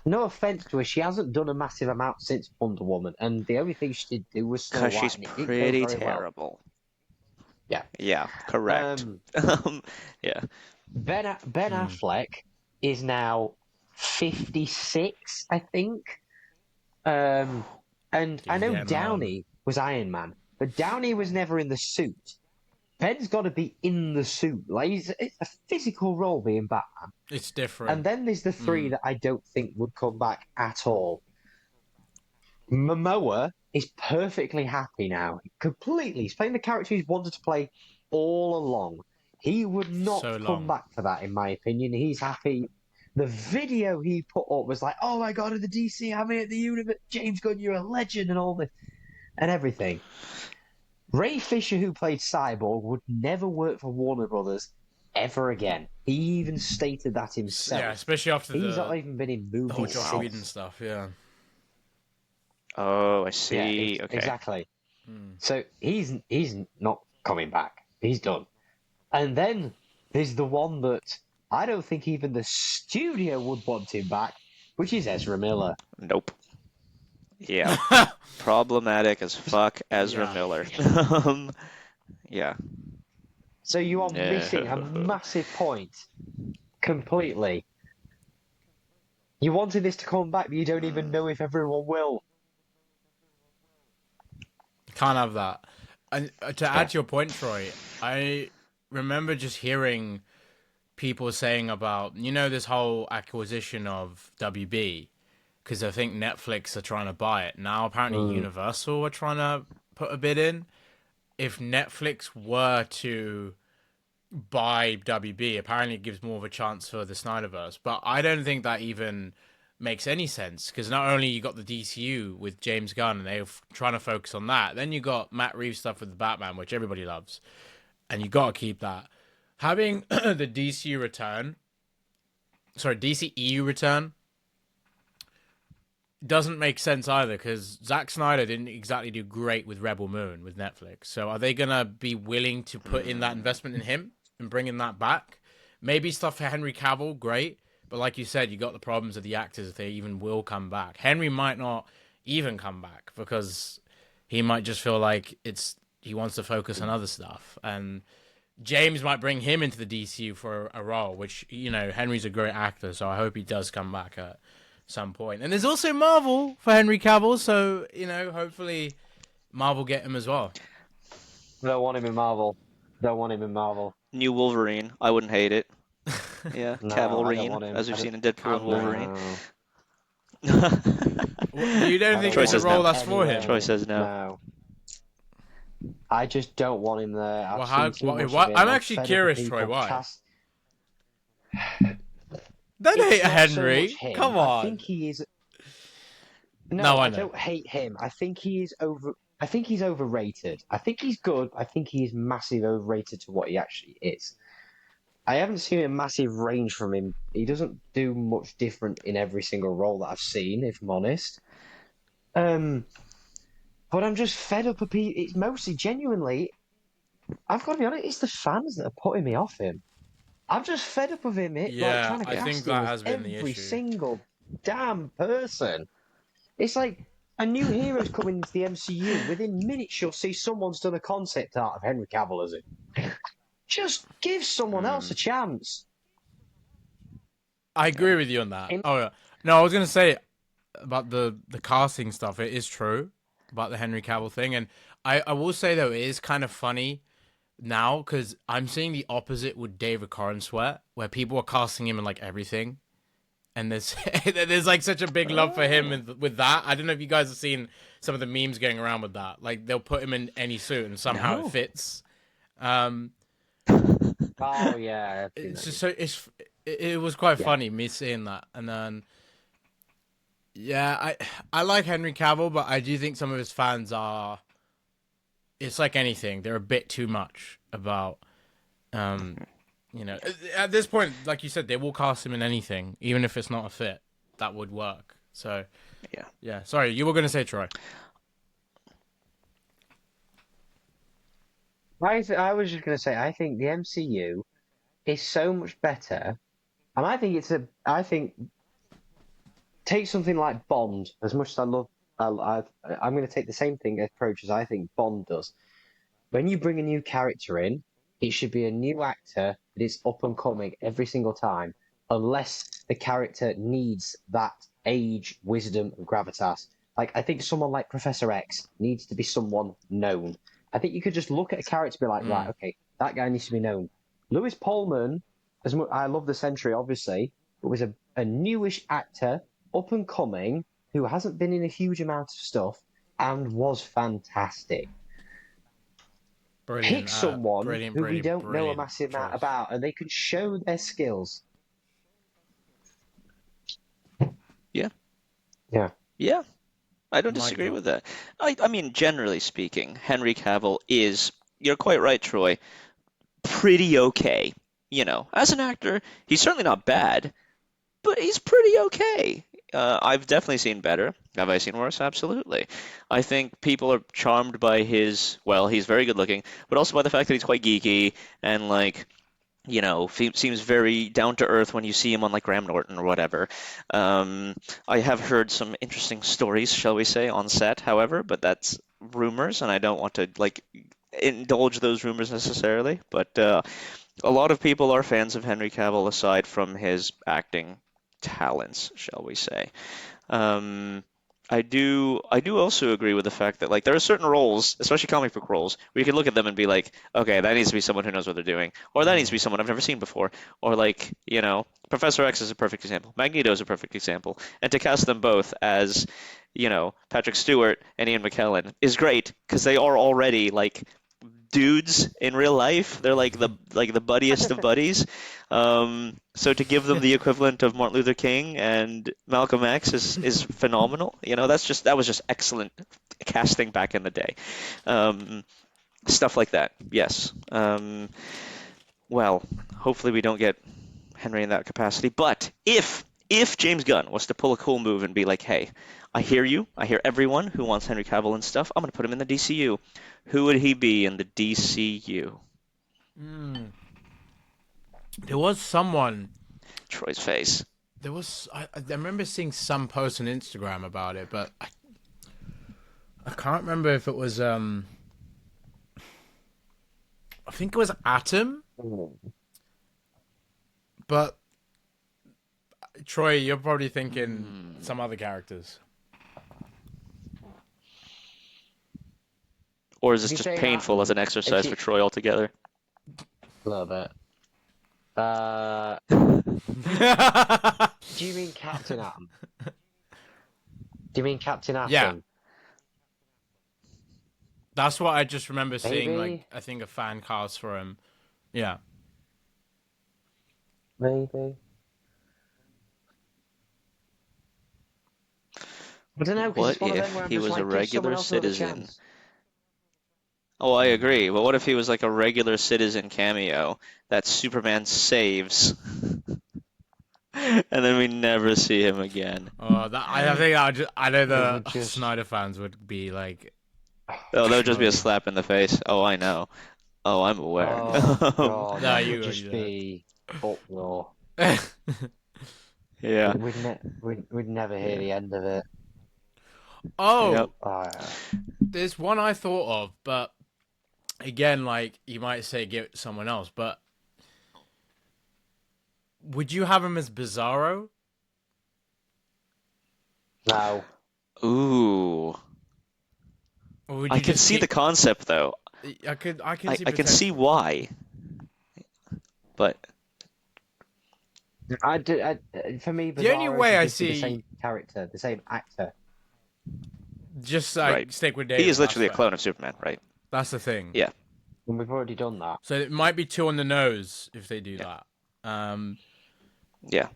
no offense to her, she hasn't done a massive amount since Wonder Woman, and the only thing she did do was Snow Because White, she's and it didn't go pretty very well. terrible. Yeah. Yeah, correct. Um, Yeah. Ben Hmm. Affleck is now 56, I think. And I He's know getting on. Downey was Iron Man, but Downey was never in the suit. Ben's got to be in the suit. Like it's a physical role being Batman. It's And different. then there's the three Hmm. that I don't think would come back at all. Momoa is perfectly happy now. Completely. He's playing the character he's wanted to play all along. He would not So come long. back for that, in my opinion. He's happy. The video he put up was like, "Oh my god, in the DC, I'm in the universe. James Gunn, you're a legend," and all this and everything. Ray Fisher, who played Cyborg, would never work for Warner Brothers ever again. He even stated that Yeah, himself. especially after He's not even been in the Oh, whole movies Josh wow. Whedon since. stuff. Yeah. Oh, I Yeah, see. Okay. exactly. Hmm. So he's not coming back. He's done. And then there's the one that I don't think even the studio would want him back, which is Ezra Miller. Nope. Yeah. Problematic as fuck, Ezra Yeah. Miller. Yeah. So you are missing a No. massive point completely. You wanted this to come back, but you don't even know if everyone will. Can't have that. And to Yeah. add to your point, Troy, I remember just hearing people saying about this whole acquisition of WB because I think Netflix are trying to buy it now. Apparently, Mm. Universal are trying to put a bid in. If Netflix were to buy WB, apparently it gives more of a chance for the Snyderverse. But I don't think that even makes any sense because not only you got the DCU with James Gunn and they're trying to focus on that, then you got Matt Reeves stuff with the Batman, which everybody loves, and you got to keep that. Having the DCEU return doesn't make sense either because Zack Snyder didn't exactly do great with Rebel Moon with Netflix. So are they gonna be willing to put in that investment in him and bringing that back? Maybe stuff for Henry Cavill, great, but like you said, you got the problems of the actors if they even will come back. Henry might not even come back because he might just feel like he wants to focus on other stuff and. James might bring him into the DCU for a role, which Henry's a great actor, so I hope he does come back at some point. And there's also Marvel for Henry Cavill, so hopefully Marvel get him as well. Don't want him in Marvel. Don't want him in Marvel. New Wolverine. I wouldn't hate it. Yeah, No, I don't Cavalrine, want him. as I we've don't. seen in Deadpool and Cavalry. Wolverine. No, You don't I don't think Troy it's want a says him role no. that's for anywhere Troy him? near. says no. No, I just don't want him there. I've Well, seen how? too much of What? him. I'm I'm actually fed up of curious, Troy. people Why? cast. Don't hate It's not so much Henry. him. Come I on. think he is. No, No, I I know. don't hate him. I think he is over. I think he's overrated. I think he's good. I think he is massive overrated to what he actually is. I haven't seen a massive range from him. He doesn't do much different in every single role that I've seen, if I'm honest. Um, But I'm just fed up of people. It's mostly genuinely. I've got to be honest. It's the fans that are putting me off him. I'm just fed up of him, like Yeah, trying to I think cast him that as has been the every issue. single damn person. It's like a new hero's coming into the MCU. Within minutes, you'll see someone's done a concept art of Henry Cavill as it. Just give someone else a Hmm. chance. I Yeah. agree with you on that. In- Oh yeah. No, I was gonna say about the casting stuff. It is true about the Henry Cavill thing, and I will say though it is kind of funny now because I'm seeing the opposite with David Corenswet, where people are casting him in like everything, and there's there's like such a big love for him oh, with that. I don't know if you guys have seen some of the memes going around with that. Like they'll put him in any suit and somehow it No. fits. Um, oh yeah, I've seen it's that. just so it was quite Yeah, funny me seeing that, and then yeah, I like Henry Cavill, but I do think some of his fans are. It's like anything; they're a bit too much about. Um, at this point, like you said, they will cast him in anything, even if it's not a fit. That would work. So Yeah. yeah, sorry, you were gonna say Troy. I was just gonna say I think the MCU is so much better, and I think take something like Bond. As much as I love, I'm going to take the same thing approach as I think Bond does. When you bring a new character in, it should be a new actor that is up and coming every single time, unless the character needs that age, wisdom, and gravitas. Like, I think someone like Professor X needs to be someone known. I think you could just look at a character and be like, right, Mm. okay, that guy needs to be known. Lewis Pullman, as much, I love the Century, obviously, but was a newish actor, up and coming, who hasn't been in a huge amount of stuff and was fantastic. Pick Brilliant, someone brilliant, who we brilliant, don't know a brilliant massive amount choice. about and they can show their skills. Yeah. Yeah. Yeah. I don't Mic disagree drop. with that. I mean, generally speaking, Henry Cavill is, you're quite right, Troy, pretty okay. As an actor, he's certainly not bad, but he's pretty okay. I've definitely seen better. Have I seen worse? Absolutely. I think people are charmed by well, he's very good looking, but also by the fact that he's quite geeky and like, seems very down to earth when you see him on like Graham Norton or whatever. Um, I have heard some interesting stories, shall we say, on set, however, but that's rumors, and I don't want to like indulge those rumors necessarily. But a lot of people are fans of Henry Cavill aside from his acting talents, shall we say. Um, I do also agree with the fact that like there are certain roles, especially comic book roles, where you can look at them and be like, okay, that needs to be someone who knows what they're doing, or that needs to be Mm. someone I've never seen before, or like, Professor X is a perfect example, Magneto is a perfect example, and to cast them both as, Patrick Stewart and Ian McKellen is great because they are already like dudes in real life. They're like the buddiest of buddies. So to give them the equivalent of Martin Luther King and Malcolm X is phenomenal. That was just excellent casting back in the day. Um, Stuff like that. Yes. Well, hopefully we don't get Henry in that capacity. But if James Gunn was to pull a cool move and be like, "Hey, I hear you. I hear everyone who wants Henry Cavill and stuff. I'm going to put him in the DCU." Who would he be in the DCU? Mm. There was someone. Troy's face. There was. I remember seeing some post on Instagram about it, but I can't remember if it was. I think it was Atom, but Troy, you're probably thinking Hmm. some other characters. Or is If this you just say painful as Atom, an if exercise you for Troy altogether? a little bit. Uh, do you mean Captain Atom? Do you mean Captain Yeah, Atom? that's what I just remember seeing. Like, Maybe, I think a fan cast for him. Yeah. maybe. I don't know because What it's one of them if where I'm he just was a like, give someone regular else another citizen? chance. Oh, I Mm. agree. But what if he was like a regular citizen cameo that Superman saves, and then we never see him again? I think I know It the would just Snyder fans would be like, Oh, that would just be a Surely. slap in the face. Oh, I know. Oh, I'm aware. Oh God, No, that you would go, just you be uproar. don't. Yeah. We'd never hear Yeah. the end of it. Yep. Oh, Uh, there's one I thought of, but again, like you might say, give it to someone else. But would you have him as Bizarro, no, Ooh. or would I you can just see the keep? concept though. I can see I can see potential. why, but for me, The only Bizarro way should I just be the see, same character, the same actor. just right. like stick with He is David. That's literally a fair. clone of Superman, right? That's the thing. Yeah. And we've already done that. So it might be too on the nose if they do Yeah. that. Um, Yeah.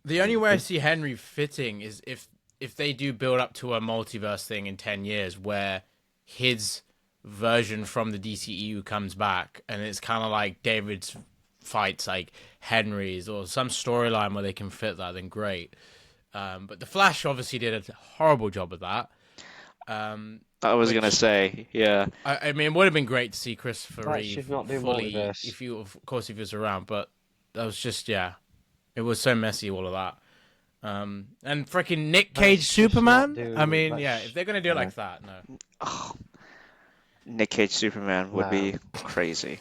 the only way I see Henry fitting is if they do build up to a multiverse thing in 10 years where his version from the DCEU comes back and it's kind of like David's fights like Henry's or some storyline where they can fit that, then great. But the Flash obviously did a horrible job of that. I was gonna Which say, yeah. I mean, it would have been great to see Christopher That should Reeve not do fully, multiverse. if you, of course, if he was around. But that was just, yeah, it was so messy, all of that. And freaking Nick Cage Let's just not Superman. I do. mean, yeah, if Let's they're gonna do it like that, no. Oh, Nick Cage Superman would no, be crazy.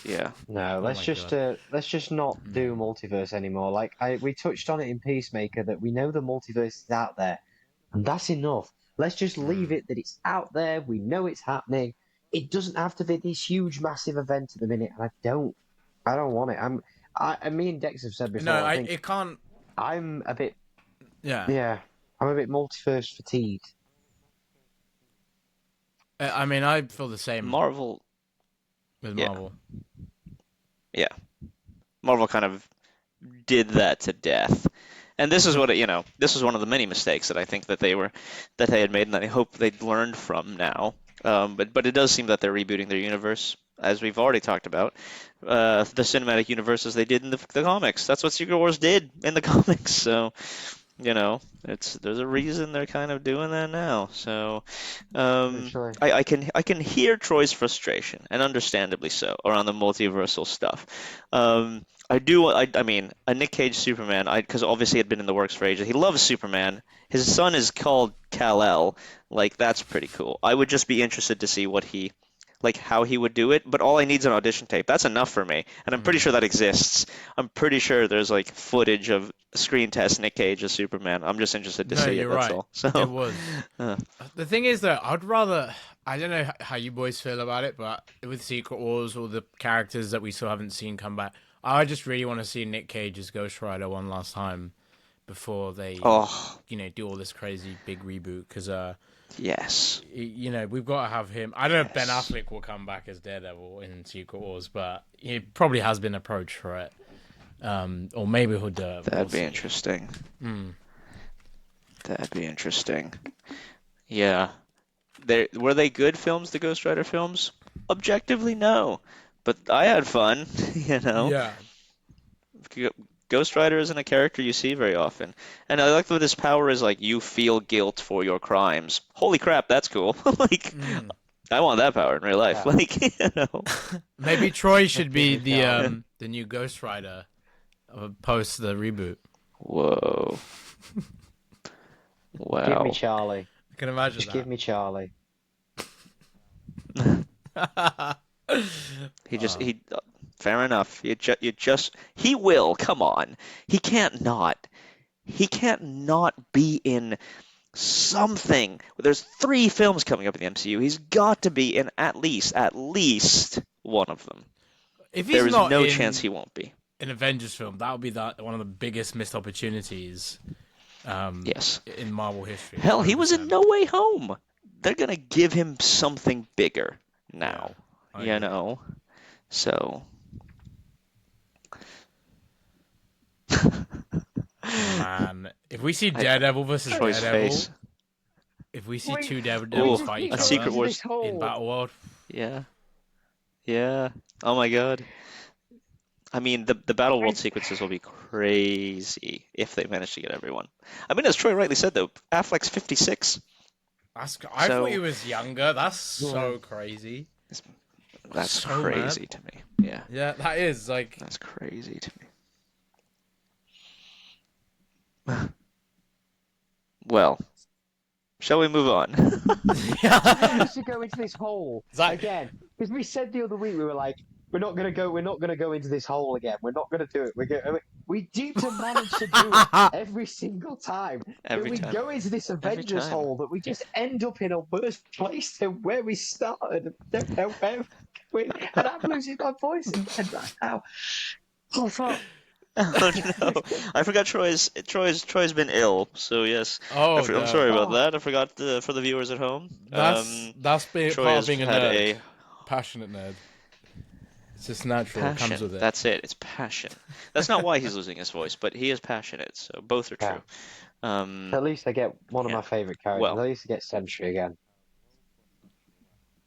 Yeah. no. Oh my god. Let's just not do multiverse anymore. Like we touched on it in Peacemaker that we know the multiverse is out there, and that's enough. Let's just leave Mm. it that it's out there. We know it's happening. It doesn't have to be this huge, massive event at the minute, and I don't want it. And me and Dex have said No, before. I think it can't. I'm a bit, Yeah, yeah, I'm a bit multiverse fatigued. I mean, I feel the same Marvel, with yeah, Marvel. yeah. Marvel kind of did that to death. And this is Hmm. what it, this was one of the many mistakes that I think that they had made, and that I hope they'd learned from now. But it does seem that they're rebooting their universe, as we've already talked about. The cinematic universe as they did in the comics. That's what Secret Wars did in the comics. So, there's a reason they're kind of doing that now. So, Literally, I can hear Troy's frustration, and understandably so, around the multiversal stuff. I mean, a Nick Cage Superman, because obviously it had been in the works for ages. He loves Superman. His son is called Kal-El. Like, that's pretty cool. I would just be interested to see how he would do it. But all I need is an audition tape. That's enough for me. And I'm pretty Hmm. sure that exists. I'm pretty sure there's like footage of screen test Nick Cage as Superman. I'm just interested to No, see it. you're That's right. all. It So, was. uh, The thing is, though, I'd rather. I don't know how you boys feel about it, but with Secret Wars, all the characters that we still haven't seen come back, I just really want to see Nick Cage as Ghost Rider one last time before they, oh do all this crazy big reboot. Because, yes, we've got to have him. I don't know if Ben yes, Affleck will come back as Daredevil in Secret Wars, but he probably has been approached for it. Or maybe he'll do it. We'll that'd be see. interesting. Mm. That'd be interesting. Yeah. Were they good films, the Ghost Rider films? Objectively, no. But I had fun, you know. Yeah. G- Ghost Rider isn't a character you see very often. And I like that his power is like you feel guilt for your crimes. Holy crap, that's cool. Like, Mm. I want that power in real life. yeah. Like, you know. Maybe Troy should Give be me Charlie. the new Ghost Rider post the reboot. Whoa. Give me Wow. Charlie. I can imagine Just give me Charlie. that. He fair enough. He will, come on. He can't not. He can't not be in something. There's 3 films coming up in the MCU. He's got to be in at least one of them. If he's There is not no chance in he won't be. an Avengers film, that would be one of the biggest missed opportunities Yes. in Marvel history. Hell, he was in 100%. No Way Home. They're gonna give him something bigger Yeah, now. I You agree. know? So Man, if we see I, Daredevil versus Troy's Daredevil, face. if we see We two we Daredevils Ooh, just fight keep each a going other Secret into this Wars. in hole. Battle World, Yeah. Yeah. Oh my God. I mean, the Battle World We sequences will be crazy if they manage to get everyone. I mean, as Troy rightly said, though, Affleck's 56. I thought he So was younger. That's so crazy. that's So mad. crazy to me. Yeah, Yeah, that is like. that's crazy to me. Well, shall we move on? Yeah. Just to go into this hole Zach. again, because we said the other week we were like, we're not gonna go into this hole again. We're not gonna do it. We seem to manage to do it every single time. That Every we time. go into this Every Avengers time. hole, that we just end up in a worse place than where we started. I don't know where we're going. And I'm losing my voice again right now. Oh fuck. Oh no! I forgot Troy's been ill. So yes, Oh I'm no. sorry about Oh, that. I forgot for the viewers at home. That's Troy part of has being a had nerd, a passionate nerd. It's just natural. It comes passion. with it. That's it. It's passion. That's not why he's losing his voice, but he is passionate. So both are yeah. true. Um, At least I get one of yeah. my favourite characters. Well, At least I get Sentry again.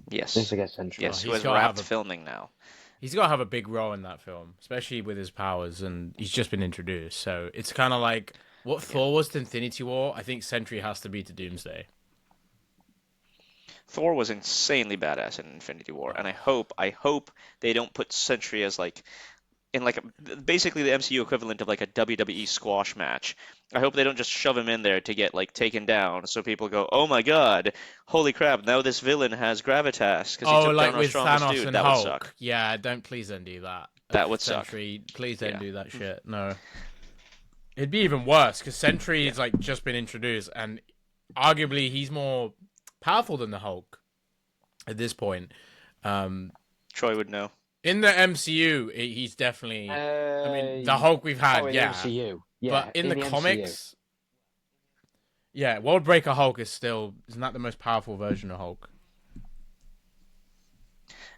At least yes, I get Sentry. Oh, yes. Who he's has got to have wrapped a filming now? he's got to have a big role in that film, especially with his powers, and he's just been introduced. So it's kind of like what Yeah. Thor was to Infinity War. I think Sentry has to be to Doomsday. Thor was insanely badass in Infinity War, and Oh, I hope they don't put Sentry as like in like basically the MCU equivalent of like a WWE squash match. I hope they don't just shove him in there to get like taken down, so people go, "Oh my God, holy crap! Now this villain has gravitas because he oh, took like down our with strongest Thanos dude." and That would suck. Hulk. Yeah, please don't do that. That would suck. Sentry, please don't Yeah. do that shit. No, it'd be even worse because Yeah. Sentry's like just been introduced, and arguably he's more powerful than the Hulk at this point. Um, Troy would know. in the MCU, he's definitely. I mean, the Uh, Hulk we've oh, had, in the yeah, MCU. but Yeah, in in the the MCU. comics, yeah, World Breaker Hulk is still isn't that the most powerful version of Hulk?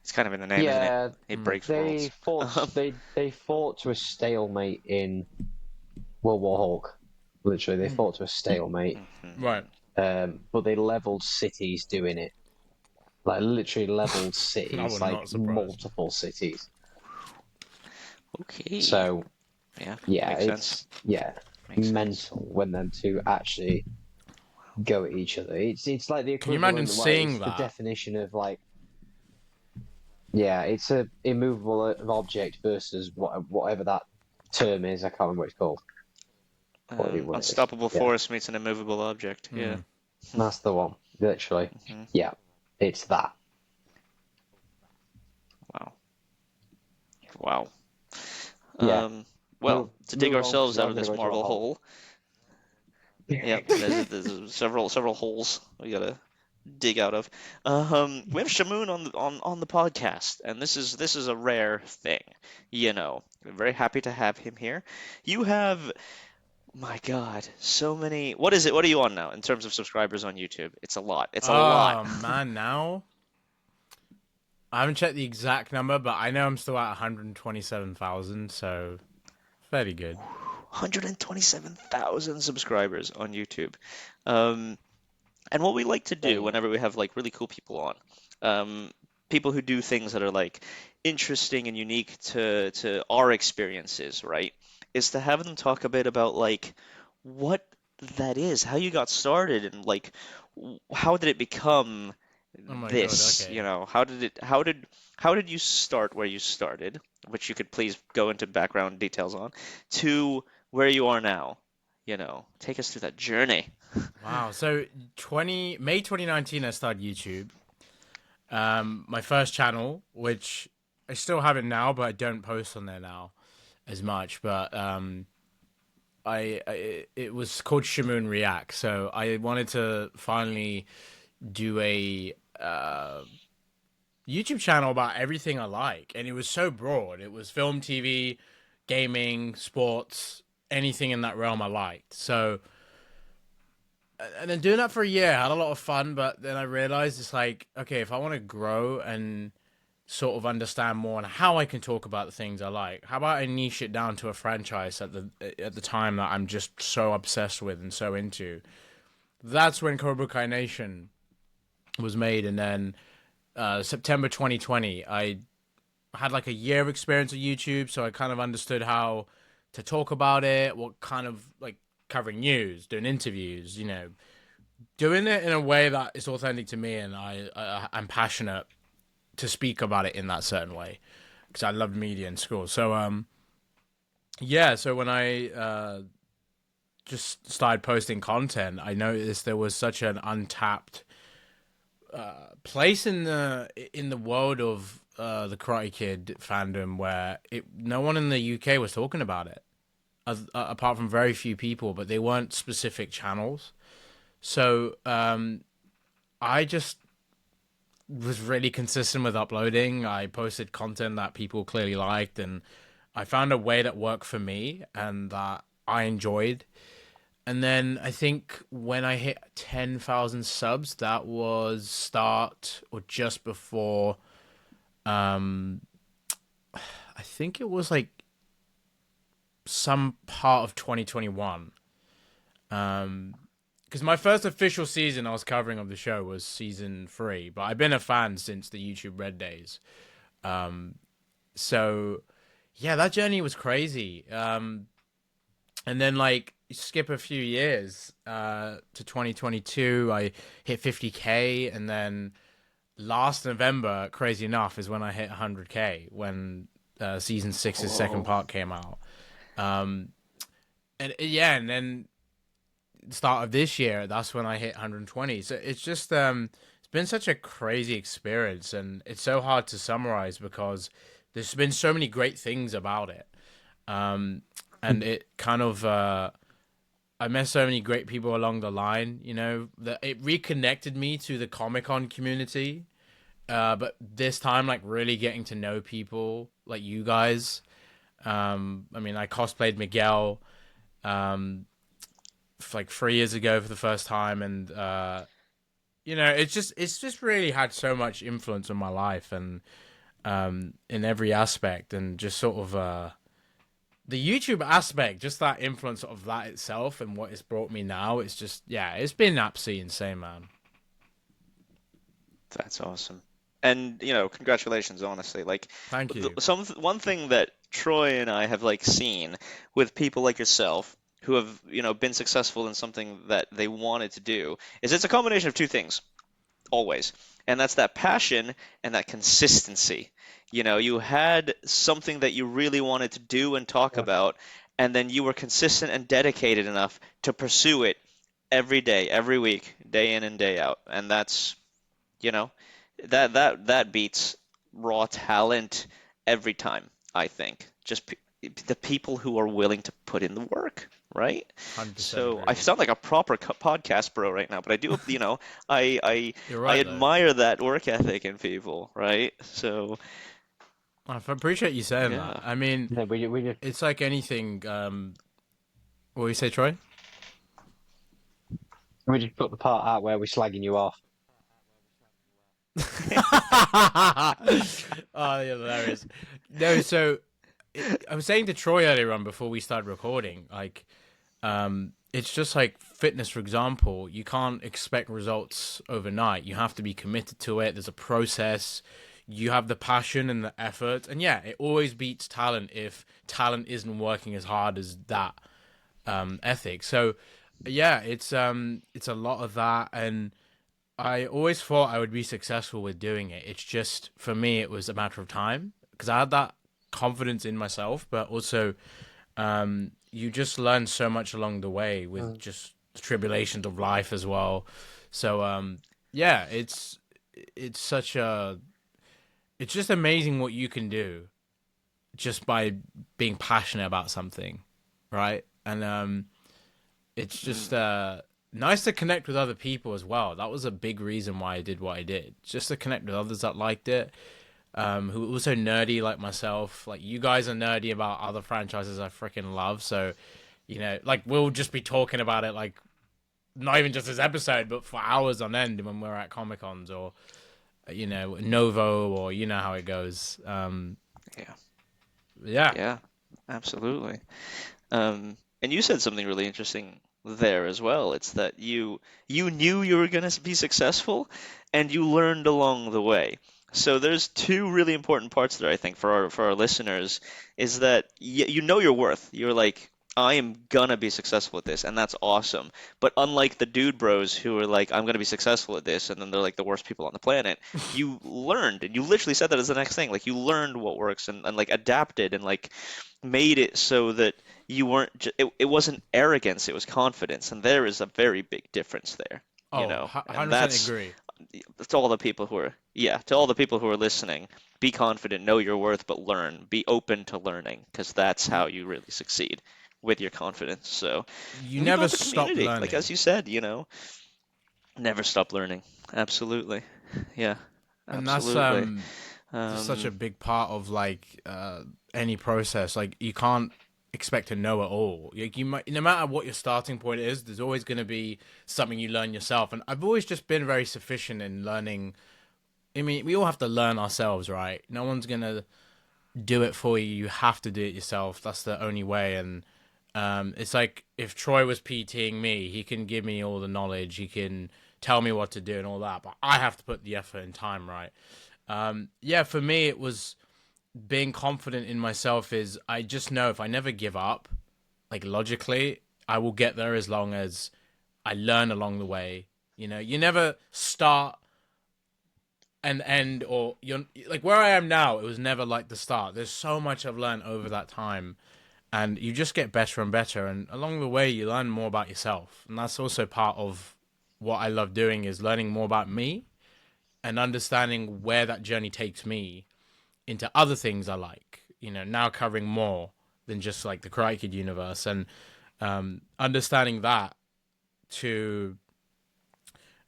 It's kind of in the name, isn't it? Yeah, He Mm. breaks worlds. they fought to a stalemate in World War Hulk. Literally, they fought to a stalemate. Right. But they leveled cities doing it. Like literally leveled I cities, would like not surprise. multiple cities. Okay. So Yeah, yeah, makes sense. yeah Makes sense. mental when them two actually go at each other. It's like the Can you imagine equivalent. Well, seeing it's the that? definition of like. Yeah, it's a immovable object versus whatever that term is. I can't remember what it's called. What it is. Unstoppable Yeah, force meets an immovable object. Yeah. Mm. that's the one. Literally. hmm Yeah, it's that. Wow. Wow. Yeah. Well, to dig Move on because ourselves out I'm of gonna this go into a Marvel hole. hole. Yep, there's several holes we gotta dig out of. We have Shamoon on the podcast, and this is a rare thing. You know, I'm very happy to have him here. You have, my God, so many. What is it? What are you on now in terms of subscribers on YouTube? It's a lot. It's a lot. Oh man, now I haven't checked the exact number, but I know I'm still at 127,000, so fairly good. 127,000 subscribers on YouTube. Um, And what we like to do Insane. whenever we have like really cool people on, people who do things that are like interesting and unique to our experiences, right, is to have them talk a bit about like what that is, how you got started, and like how did it become Oh my god, this, okay. how did you start where you started, which you could please go into background details on, to where you are now, take us through that journey. Wow. So May 2019 I started YouTube. My first channel, which I still have it now, but I don't post on there now as much. But it was called Shamoon React. So I wanted to finally do a YouTube channel about everything I like, and it was so broad. It was film, TV, gaming, sports, anything in that realm I liked. So, and then doing that for a year, I had a lot of fun. But then I realized it's like, okay, if I want to grow and sort of understand more on how I can talk about the things I like, how about I niche it down to a franchise at the time that I'm just so obsessed with and so into. That's when Cobra Kai Nation was made, and then September 2020, I had like a year of experience with YouTube, so I kind of understood how to talk about it, what kind of like covering news, doing interviews, doing it in a way that is authentic to me, and I'm passionate to speak about it in that certain way because I loved media in school. So yeah, so when I just started posting content, I noticed there was such an untapped place in the world of the Karate Kid fandom where no one in the UK was talking about it, apart from very few people, but they weren't specific channels. So I just was really consistent with uploading. I posted content that people clearly liked, and I found a way that worked for me and that I enjoyed. And then I think when I hit 10,000 subs, that was start or just before. Um, I think it was like some part of 2021. Because my first official season I was covering of the show was season 3, but I've been a fan since the YouTube Red days. So yeah, that journey was crazy. And then like skip a few years to 2022, I hit 50K, and then last November, crazy enough, is when I hit 100K when season six's second Whoa. part came out. Um, and yeah, and then start of this year, that's when I hit 120. So it's just it's been such a crazy experience, and it's so hard to summarize because there's been so many great things about it. Um, and it kind of I met so many great people along the line. You know, that it reconnected me to the Comic Con community. But this time, like really getting to know people like you guys. I mean, I cosplayed Miguel like 3 years ago for the first time, and you know, it's just really had so much influence on my life and in every aspect, and just sort of the YouTube aspect, just that influence of that itself and what it's brought me now. It's just yeah, it's been absolutely insane, man. That's awesome. And, congratulations, honestly. Like, Thank you. one thing that Troy and I have like seen with people like yourself who have, been successful in something that they wanted to do is it's a combination of two things, always. And that's that passion and that consistency. You had something that you really wanted to do and talk Yeah. about, and then you were consistent and dedicated enough to pursue it every day, every week, day in and day out. And that's you know, that beats raw talent every time, I think. Just the people who are willing to put in the work, right? 100% So I agree. sound like a proper podcast bro right now, but I do, I I You're I right though. admire that work ethic in people, right? So I appreciate you saying that. yeah. I mean, No, we just it's like anything. What do you say, Troy? we just put the part out where we're slagging you off. Oh, yeah, hilarious. No, so I was saying to Troy earlier on before we started recording, like, it's just like fitness, for example. You can't expect results overnight. You have to be committed to it. There's a process. You have the passion and the effort, and yeah, it always beats talent if talent isn't working as hard as that ethic. So, yeah, it's a lot of that, and I always thought I would be successful with doing it. It's just for me, it was a matter of time because I had that confidence in myself, but also you just learn so much along the way with Mm. just the tribulations of life as well. So yeah, it's such a it's just amazing what you can do just by being passionate about something, right? And it's just nice to connect with other people as well. That was a big reason why I did what I did, just to connect with others that liked it, who were also nerdy like myself. Like you guys are nerdy about other franchises I freaking love. So, like we'll just be talking about it, like not even just this episode, but for hours on end when we're at Comic Cons or Novo, or you know how it goes. Yeah. Yeah, Yeah. Absolutely. And you said something really interesting there as well. It's that you knew you were going to be successful, and you learned along the way. So there's two really important parts there, I think, for our listeners, is that you know your worth. You're like I am gonna be successful at this, and that's awesome. But unlike the dude bros who are like, I'm gonna be successful at this, and then they're like the worst people on the planet, you learned, and you literally said that as the next thing. Like you learned what works and like adapted and like made it so that you weren't it wasn't arrogance, it was confidence, and there is a very big difference there, you Oh, know. And 100% agree. to all the people who are yeah, to all the people who are listening, be confident, know your worth, but learn. Be open to learning, because that's You, how you really succeed with your confidence. So, you and you never build the stop community, like learning. as you said, you know, never stop learning. Absolutely. Yeah, And that's absolutely. just such a Um, big part of like any process. Like you can't expect to know it all. Like you might, no matter what your starting point is, there's always going to be something you learn yourself. And I've always just been very sufficient in learning. I mean, we all have to learn ourselves, right? No one's gonna do it for you. You have to do it yourself. That's the only way. And it's like if Troy was PTing me, he can give me all the knowledge. He can tell me what to do and all that, but I have to put the effort and time, right? Yeah, for me, it was being confident in myself. Is I just know if I never give up, like logically, I will get there as long as I learn along the way. You know, you never start and end, or you're like where I am now. It was never like the start. There's so much I've learned over that time, and you just get better and better. And along the way, you learn more about yourself, and that's also part of what I love doing is learning more about me and understanding where that journey takes me into other things I like. You know, now covering more than just like the Karate Kid universe, and understanding that to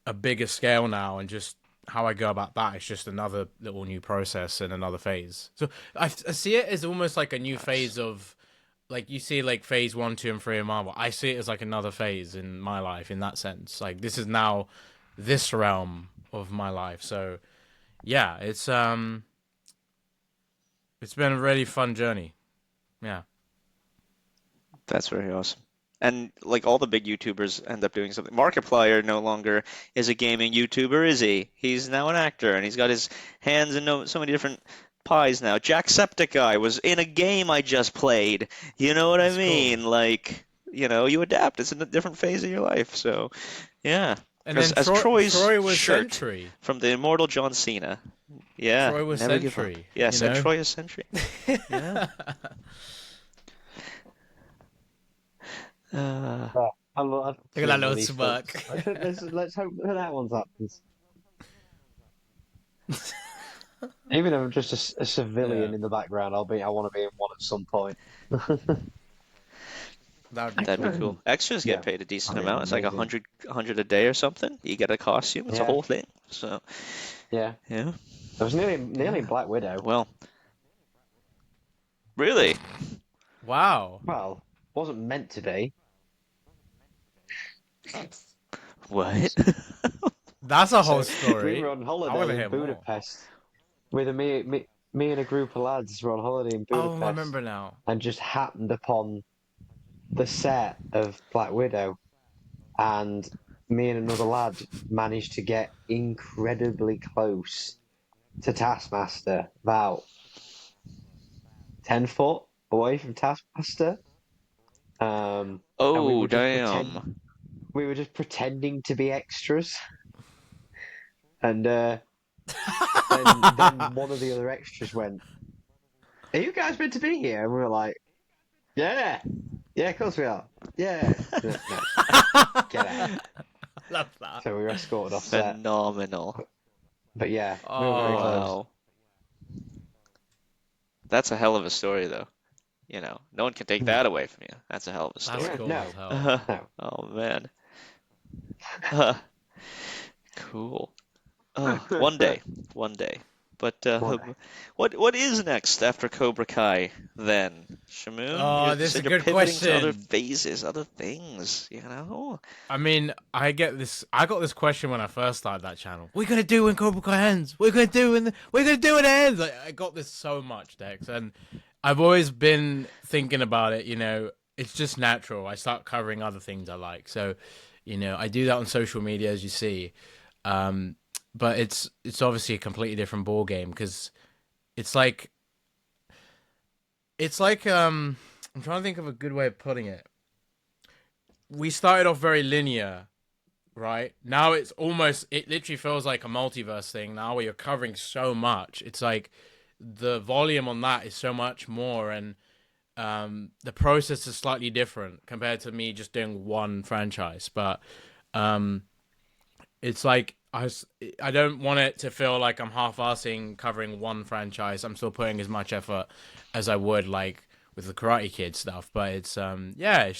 a bigger scale now, and just how I go about that is just another little new process and another phase. So I see it as almost like a new nice. phase of like you see like phase 1, 2, and 3 in Marvel. I see it as like another phase in my life in that sense. Like this is now this realm of my life. So yeah, it's been a really fun journey. Yeah. That's very awesome. And like all the big YouTubers end up doing something. Markiplier no longer is a gaming YouTuber, is he? He's now an actor, and he's got his hands in so many different pies now. Jacksepticeye was in a game I just played. You know what I That's cool. mean? Like, you know, you adapt. It's in a different phase of your life. So, yeah. And As then Troy's Troy was shirt Sentry. from the immortal John Cena. Yeah, Troy was never give up. Sentry, you Yes, and know? Troy is Sentry. Yeah. Uh, Yeah, I'd Look at see that him little release fronts. smirk. Let's hope that that one's happens. Even if I'm just a Yeah, civilian in the background, I want to be in one at some point. that would be that'd be cool. cool. Extras get Yeah, paid a I decent mean, amount. It's like amazing. a hundred a day or something. You get a costume. It's a Yeah, whole thing. So yeah. yeah, There was nearly yeah. Black Widow. Well, really? Wow. Well, wasn't meant to be. What? That's a whole So we were story. on I want holiday to in hear more. Budapest with me and a group of lads were on holiday in Oh, I Budapest remember now. and just happened upon the set of Black Widow, and me and another lad managed to get incredibly close to Taskmaster, about 10 foot away from Taskmaster. And Oh, damn. we were just pretending to be extras, and then one of the other extras went, "Are you guys meant to be here?" And we were like, "Yeah, yeah, of course we are. Yeah, no, no, get out." Love that. So we were escorted off set. Phenomenal. But yeah, we were very Oh, close. Wow. That's a hell of a story, though. You know, no one can take Hmm. that away from you. That's a hell of a that's story. Yeah, cool as no, hell. no. Oh man. Uh, cool. One day, one day. But One day. what is next after Cobra Kai then? Shamoon, Oh, you this is a said you're good pivoting to other question. phases, other things, you know? I mean, I got this question when I first started that channel. What are you gonna do when Cobra Kai ends? What are you gonna do what are you gonna do when it ends? Like, I got this so much, Dex, and I've always been thinking about it. You know, it's just natural. I start covering other things I like, so you know, I do that on social media, as you see. Um, but it's obviously a completely different ball game because it's like it's like I'm trying to think of a good way of putting it. We started off very linear, right? Now it literally feels like a multiverse thing now where you're covering so much. It's like the volume on that is so much more, and the process is slightly different compared to me just doing one franchise. But um, it's like I don't want it to feel like I'm half-assing covering one franchise. I'm still putting as much effort as I would like with the Karate Kid stuff. But it's yeah, it's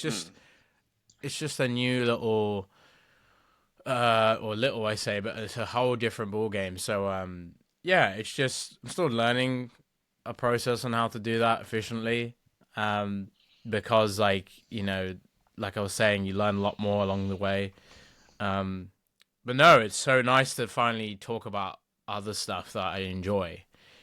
just a new little or little I say, but it's a whole different ball game. So yeah, it's just I'm still learning a process on how to do that efficiently. Because like like I was saying, you learn a lot more along the way. Um, but no, it's so nice to finally talk about other stuff that I enjoy.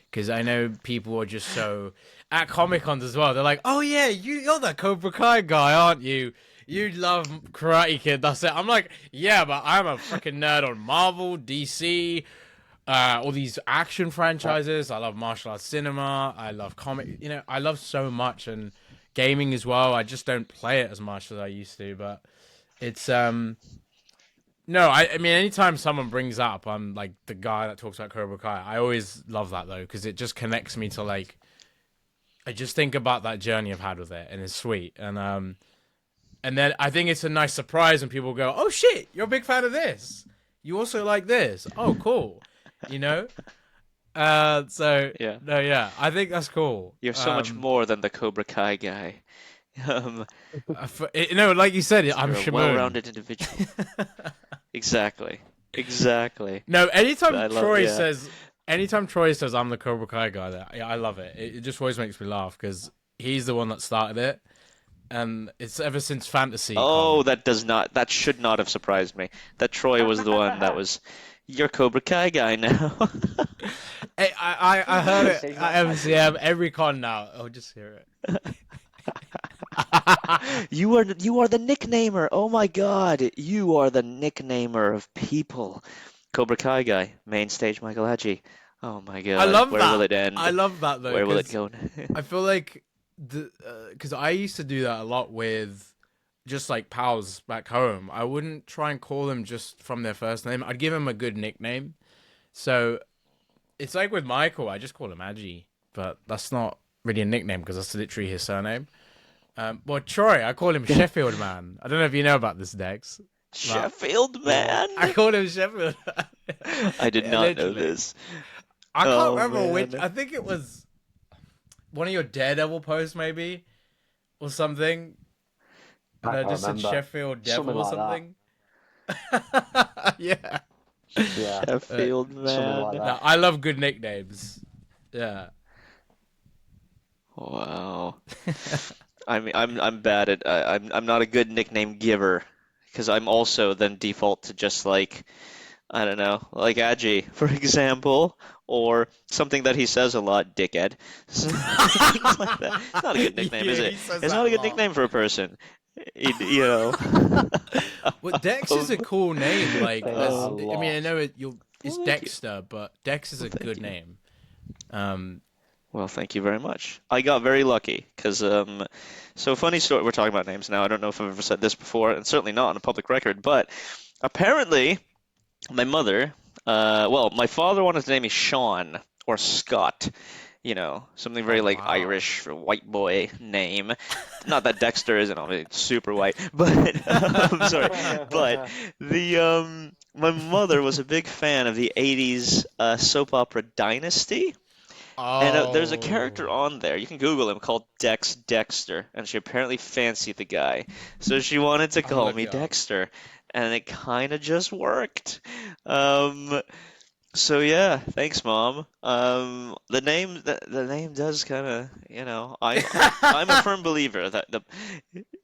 Because I know people are just so at Comic Cons as well. They're like, "Oh yeah, you're that Cobra Kai guy, aren't you? You love Karate Kid. That's it." I'm like, "Yeah, but I'm a freaking nerd on Marvel, DC, all these action franchises. I love martial arts cinema. I love comic. I love so much and gaming as well. I just don't play it as much as I used to. But it's no, I mean, anytime someone brings up, I'm like the guy that talks about Cobra Kai. I always love that though because it just connects me to like. I just think about that journey I've had with it, and it's sweet. And then I think it's a nice surprise when people go, "Oh shit, you're a big fan of this. You also like this. Oh, cool." You know. So Yeah. no, yeah, I think that's cool. You're so much more than the Cobra Kai guy. Um, Like you said, I'm you're a Shamoon. well-rounded individual. Exactly. Exactly. No, I love, yeah. anytime Troy says I'm the Cobra Kai guy, I love it. It just always makes me laugh because he's the one that started it, and it's ever since Fantasy Oh, Con. that should not have surprised me. That Troy was the one that was, you're Cobra Kai guy now. I heard it at MCM every con now. I'll just hear it. You are the nicknamer. Oh my God, you are the nicknamer of people. Cobra Kai guy, main stage Michael Haji. Oh my I God, love where will that. it I end? love that though Where will it because go? I feel like because I used to do that a lot with just like pals back home. I wouldn't try and call them just from their first name. I'd give them a good nickname. So it's like with Michael, I just call him Agi, but that's not really a nickname because that's literally his surname. Well, Troy, I call him Sheffield Man. I don't know if you know about this, Dex. But Sheffield yeah, man? I called him Sheffield Man. I did Yeah, not know literally. this. I can't Oh remember which. man. I think it was one of your Daredevil posts, maybe, or something. And I I can't just said remember. Sheffield Devil Something or like that. something. Yeah. Yeah, Uh, Sheffield something like man. no, that. I love good nicknames. Yeah. Wow. I'm bad at I'm not a good nickname giver because I'm also then default to just like I don't know, like Aji, for example, or something that he says a lot, dickhead. Things like that. It's not a good nickname, is Yeah, it? he says It's that not a a good lot. nickname for a person. You know. Well, Dex is a Um, cool name. Like, Say that a as um, I mean, I lot. know it's well, thank you. Dexter, but Dex is Well, a thank good you. name. Um, Well, thank you very much. I got very lucky because, so funny story. We're talking about names now. I don't know if I've ever said this before, and certainly not on a public record, but apparently my mother, well, my father wanted to name me Sean or Scott, something oh very like wow. Irish white boy name. Not that Dexter isn't obviously super white, but I'm sorry. But my mother was a big fan of the 80s soap opera Dynasty. And there's a character Oh. on there. You can Google him called Dex Dexter, and she apparently fancied the guy, so she wanted to I'll call look me it up. Dexter, and it kind of just worked. Um, so yeah, thanks, Mom. The name does kind of, I'm a firm believer that the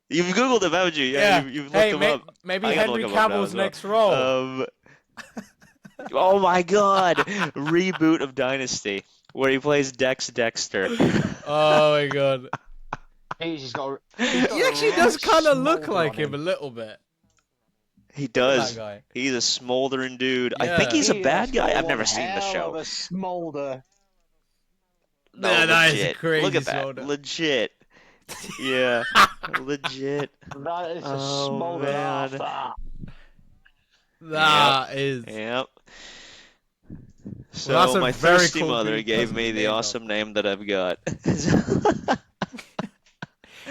you've Googled him, haven't you? Yeah, Yeah. you've looked Hey, him up. maybe I gotta look Henry him up now Cavill's as well. next role. Um, oh my God, reboot of Dynasty where he plays Dex Dexter. Oh my god. He's He got a actually does right kind of look smolder like on him a him. little bit. He Look at that does. guy. He's a smoldering dude. I think Yeah. he's a He has bad guy. got I've one never seen the hell of show. a smolder. No, Yeah, that is a legit. Look crazy at that. shoulder. Legit. Yeah, legit. That is a Oh smolder half. man. That. Yep. That is. Yep. Well, that's So a my very thirsty cool mother gave person to be me the named after. awesome name that I've got.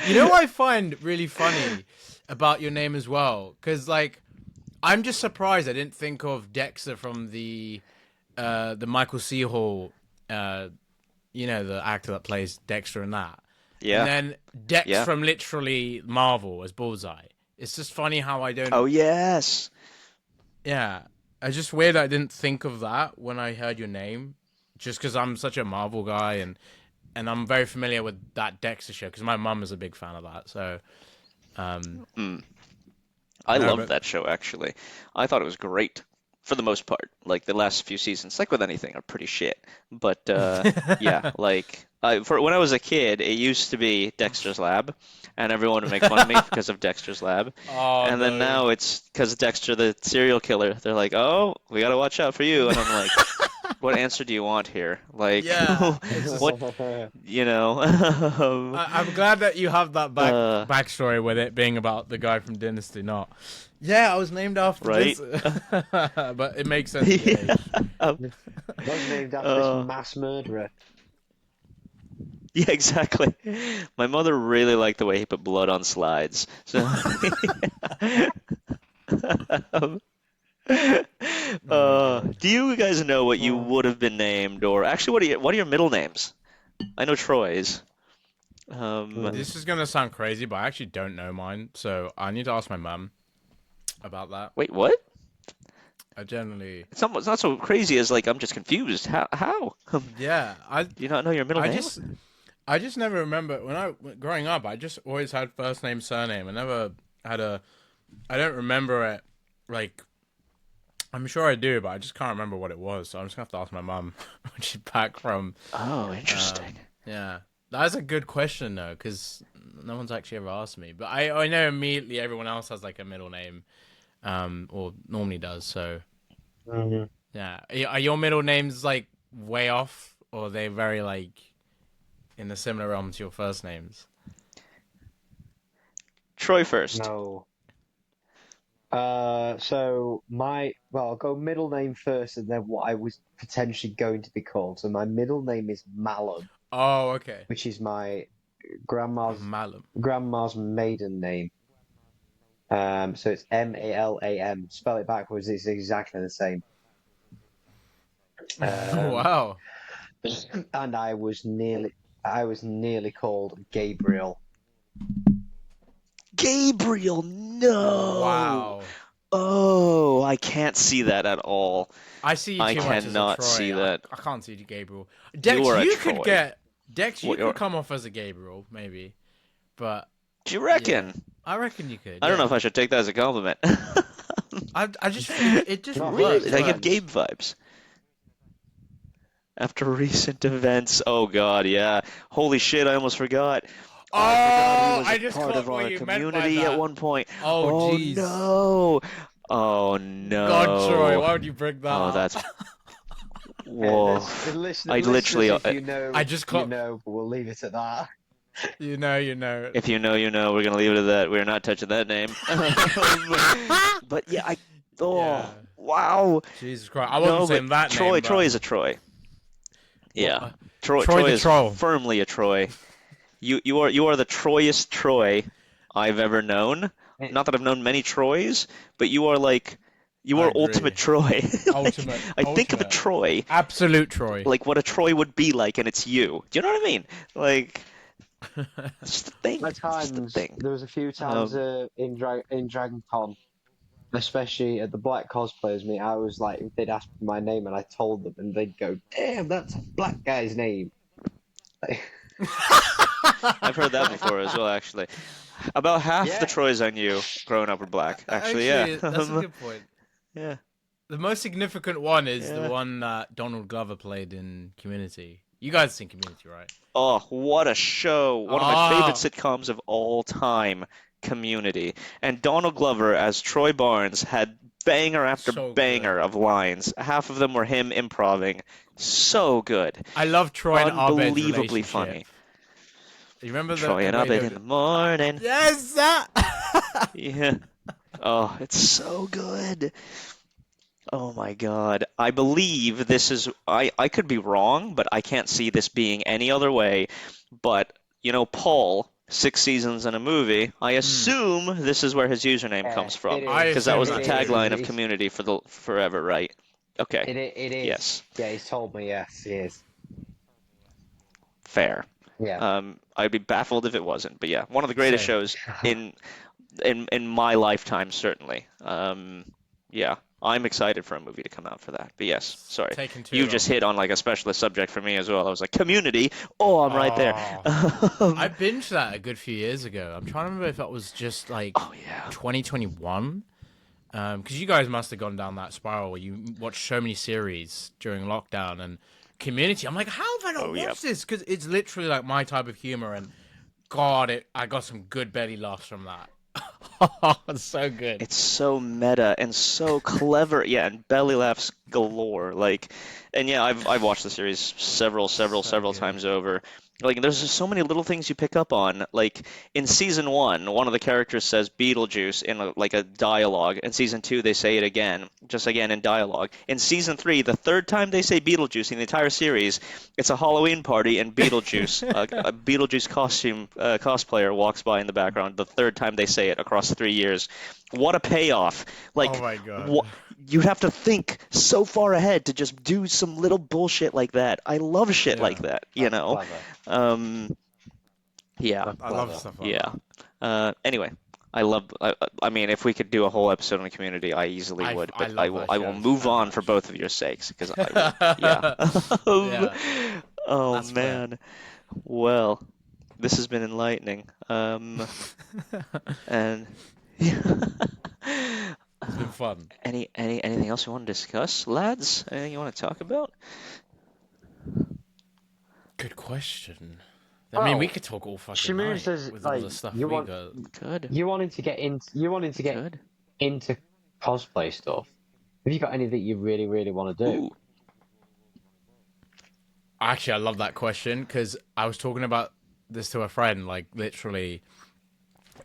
You know what I find really funny about your name as well? Because, like, I'm just surprised I didn't think of Dexter from the Michael C. Hall, uh, the actor that plays Dexter in that. And Yeah. then Dex Yeah. from literally Marvel as Bullseye. It's just funny how I don't. Oh yes. Yeah. It's just weird I didn't think of that when I heard your name. Just because I'm such a Marvel guy and I'm very familiar with that Dexter show because my mum is a big fan of that. So, um, Mm. I no, loved but that show actually. I thought it was great for the most part. Like the last few seasons, like with anything, are pretty shit. But yeah, like for when I was a kid, it used to be Dexter's Lab, and everyone would make fun of me because of Dexter's Lab. oh And then no, now it's because Dexter, the serial killer. They're like, "Oh, we gotta watch out for you." And I'm like, "What answer do you want here? Like, yeah, it's just what, you know?" I'm glad that you have that uh, backstory with it being about the guy from Dynasty. Not, yeah, I was named after right? this, but it makes sense at your Yeah. age. Was named after this Uh, mass murderer. yeah, exactly. My mother really liked the way he put blood on slides. So, um, Oh god. do you guys know what you Oh, would have been named, or actually, what are your middle names? I know Troy's. Um, mm. This is gonna sound crazy, but I actually don't know mine, so I need to ask my mum about that. wait, what? I generally, It's not so crazy as like I'm just confused. How? yeah, Do you not know your middle I name? just, I just never remember when growing up. I just always had first name, surname. I never had a. I don't remember it. Like, I'm sure I do, but I just can't remember what it was. So I'm just gonna have to ask my mum when she's back from. Oh, interesting. Yeah, that's a good question though, because no one's actually ever asked me. But I know immediately everyone else has like a middle name, or normally does. So Mhm. yeah, are your middle names like way off, or are they very like in the similar realm to your first names? Troy first. No. I'll go middle name first, and then what I was potentially going to be called. So my middle name is Malum, Oh, okay. which is my Oh, grandma's Malum. grandma's maiden name. So it's Malam. Spell it backwards, it's exactly the same. Um, Wow. and I was nearly called Gabriel. Gabriel, no. Wow. Oh, I can't see that at all. I see you I too much as a cannot see Troy. I, that. I can't see you Gabriel. You Dex, are a you could Troy. get Dex. You What could you're, come off as a Gabriel, maybe. But do you yeah, reckon? I reckon you could. I don't know Yeah. if I should take that as a compliment. I just it just Not for works. Really? I give Like, friends. Gabe vibes. After recent events. Oh God, yeah. Holy shit, I almost forgot. I forgot he oh, was I a just part caught of what our you meant by community at that. one point. Oh, Oh jeez. no. Oh God, Troy, no. why would you bring that Oh, up? that's whoa. I Listeners, literally, if you know, I just you caught. know, but we'll leave it at that. You know. if you know, you know. We're gonna leave it at that. We're not touching that name. But yeah, Yeah. oh wow. Jesus Christ, I wasn't No, but saying that Troy, name, Troy but is a Troy. what? Yeah, Troy, Troy Troy the is troll. firmly a Troy. You are the Troyest Troy I've ever known. Not that I've known many Troys, but you I are agree. ultimate Troy. Like, I think of a Ultimate, Troy, absolute Troy. like what a Troy would be like, and it's you. Do you know what I mean? Like, it's just a thing. At It's just a times, thing. there was a few times Um, in Dragon Con, especially at the Black Cosplayers meet, I was like, they'd ask for my name, and I told them, and they'd go, "Damn, that's a black guy's name." Like, I've heard that before as well, actually. About half the yeah, Troys I knew growing up were black. Actually, yeah. Actually, that's a good point. Yeah. The most significant one is the Yeah. one that Donald Glover played in Community. You guys seen Community, right? Oh, what a show. One of my favorite Ah, sitcoms of all time, Community. And Donald Glover as Troy Barnes had banger after so banger good. of lines. Half of them were him improving. So good. I love Troy and Abed's Unbelievably funny. relationship. You remember Troy the and way Abed they in the would... morning. Yes, that. Yeah. Oh, it's so good. Oh my God. I believe this is I could be wrong, but I can't see this being any other way. But Paul, 6 seasons in a movie, I Hmm. assume this is where his username Yeah, comes it from. I Because is. that assume was It the that is. too. tagline of Community for the forever, right? Okay. It is. Yes. Yeah, he's told me. Yes, he is. Fair. Yeah. I'd be baffled if it wasn't. But yeah, one of the greatest Same. shows in my lifetime, certainly. Yeah, I'm excited for a movie to come out for that. But yes, It's sorry, taken too you just long. hit on like a specialist subject for me as well. I was like, Community. Oh, I'm right there. Oh, I binged that a good few years ago. I'm trying to remember if that was just like Oh yeah. 2021. Because you guys must have gone down that spiral where you watched so many series during lockdown and Community. I'm like, how have I not Oh yeah. watched this? Because it's literally like my type of humor, and God, I got some good belly laughs from that. It's so good. It's so meta and so clever. Yeah, and belly laughs galore. And yeah, I've watched the series So several good. times over. There's just so many little things you pick up on. Like in season one of the characters says Beetlejuice in a dialogue. In season two, they say it again, just again in dialogue. In season three, the third time they say Beetlejuice in the entire series, it's a Halloween party, and Beetlejuice, a Beetlejuice costume cosplayer, walks by in the background. The third time they say it across 3 years. What a payoff! Oh Like, my God. what you have to think so far ahead to just do some little bullshit like that. I love shit like Yeah, That's clever. Um, yeah, That's I love clever. stuff like yeah. that. Anyway, I love. I mean, if we could do a whole episode on the Community, I easily would. I But I love will. that I will show move so on for much. both of your sakes because I will. Yeah. Yeah, Oh that's fair. man. Well, this has been enlightening. And It's been fun. anything else you want to discuss, lads? Anything you want to talk about? Good question. I mean, we Well, could talk all fucking Shamoon night says with all like the stuff we got. Good. you wanting to get into Good. into cosplay stuff. Have you got any that you really want to do? Ooh. Actually, I love that question because I was talking about this to a friend, like literally,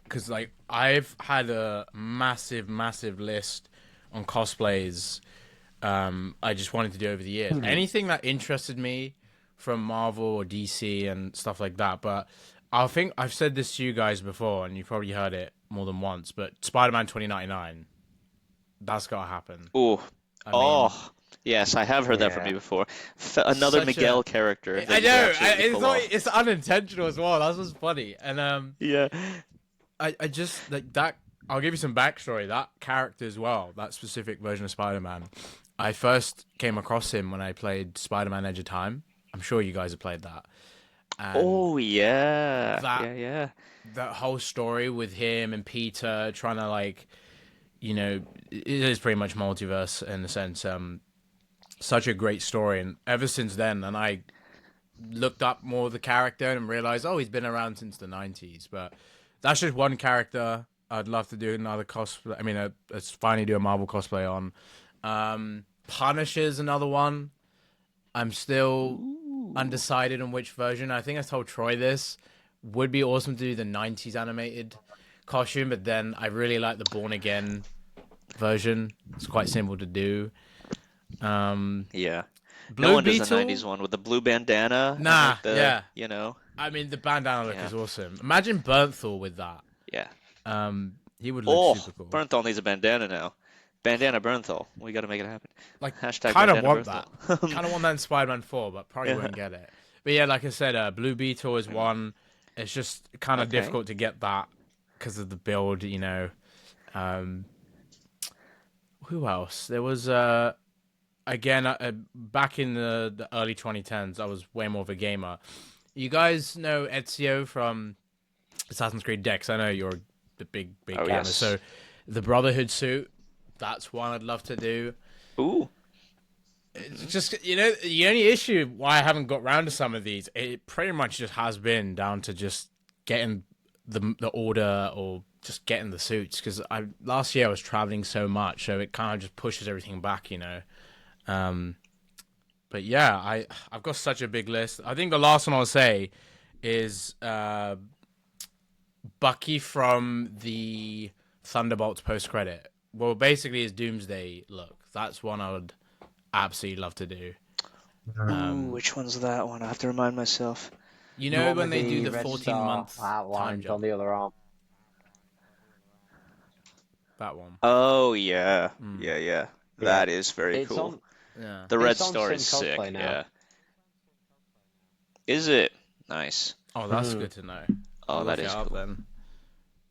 because like I've had a massive list on cosplays. I just wanted to do over the years. Anything that interested me from Marvel or DC and stuff like that. But I think I've said this to you guys before, and you've probably heard it more than once. But Spider-Man 2099, that's gotta happen. Ooh. I mean, Oh. Yes, I have heard that from Yeah. you before. Another such a Miguel character I that you could know absolutely it's pull not off. it's unintentional as well. That's what's funny. And Yeah. I just like that. I'll give you some backstory. That character as well, that specific version of Spider-Man. I first came across him when I played Spider-Man: Edge of Time. I'm sure you guys have played that. And Oh yeah. that Yeah. that whole story with him and Peter trying to like, it is pretty much multiverse in a sense. Such a great story, and ever since then, and I looked up more of the character and realized, oh, he's been around since the 90s. But that's just one character. I'd love to do another cosplay. I mean, let's finally do a Marvel cosplay on. Punisher's another one. I'm still Ooh. undecided on which version. I think I told Troy this. Would be awesome to do the 90s animated costume, but then I really like the Born Again version. It's quite simple to do. Yeah. No Blue one does the Beetle? 90s one with the blue bandana and Nah, like the, yeah. I mean, the bandana look yeah. is awesome. Imagine Bernthal with that. Yeah. He would look Oh, super cool. Bernthal needs a bandana now. Bandana Bernthal. We got to make it happen. Like, Hashtag kind of bandana want that. Bernthal. Kind of want that in Spider-Man 4, but probably Yeah. won't get it. But yeah, like I said, Blue Beetle is one. It's just kind of Okay. difficult to get that because of the build. Um, who else? There was again back in the early 2010s. I was way more of a gamer. You guys know Ezio from Assassin's Creed Dex? I know you're the big Oh, gamer. yes. So the Brotherhood suit, that's one I'd love to do. Ooh. It's just the only issue why I haven't got round to some of these, it pretty much just has been down to just getting the order or just getting the suits because last year I was traveling so much, so it kind of just pushes everything back. But yeah, I've got such a big list. I think the last one I'll say is Bucky from the Thunderbolts post credit. Well, basically, his Doomsday look. That's one I would absolutely love to do. Ooh, which one's that one? I have to remind myself. You The know one when with they do the the red 14 star month time outlined on jump? the other arm. That one. Oh yeah, Mm. yeah. Yeah, That is very it's cool. on. Yeah. The Red It's on Star is Sim sick. Cosplay now. Yeah. Is it? Nice. Oh, that's Mhm. good to know. I'll Oh, look that it is up cool. then.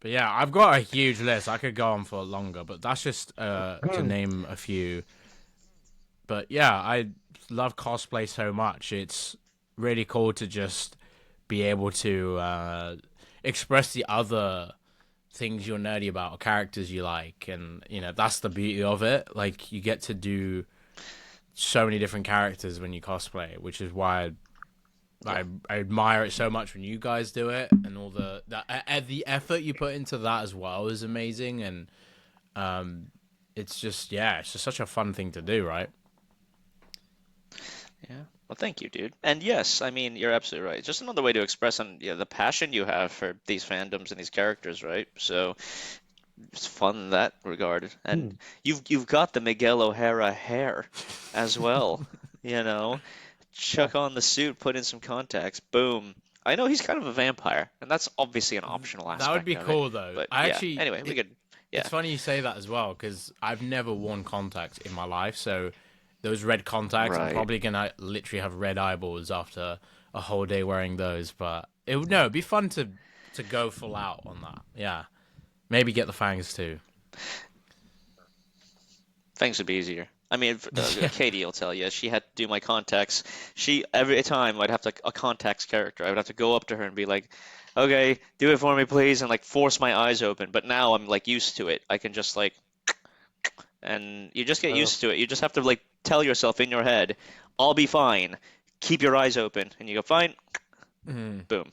But yeah, I've got a huge list. I could go on for longer, but that's just to name a few. But yeah, I love cosplay so much. It's really cool to just be able to express the other things you're nerdy about or characters you like, and that's the beauty of it. Like you get to do so many different characters when you cosplay, which is why Yeah. I admire it so much when you guys do it, and all the effort you put into that as well is amazing, and it's just such a fun thing to do, right? Yeah. Well, thank you, dude. And yes, I mean, you're absolutely right. It's just another way to express the passion you have for these fandoms and these characters, right? So it's fun in that regard. And you've got the Miguel O'Hara hair as well, you know. Yeah. Chuck on the suit, put in some contacts, boom. I know he's kind of a vampire, and that's obviously an optional That would aspect be of it. cool though. But I yeah, actually, anyway, we could, it's yeah, funny you say that as well because I've never worn contacts in my life, so those red contacts, I'm right. probably gonna literally have red eyeballs after a whole day wearing those. But it'd be fun to go full out on that. Yeah, maybe get the fangs too. Things would be easier. I mean, Yeah. Katie will tell you, she had to do my contacts. She, every time I'd have to, a contacts character, I would have to go up to her and be like, okay, do it for me, please, and like force my eyes open. But now I'm like used to it. I can just like, and you just get Oh. used to it. You just have to like tell yourself in your head, I'll be fine. Keep your eyes open. And you go, fine, Mhm. boom.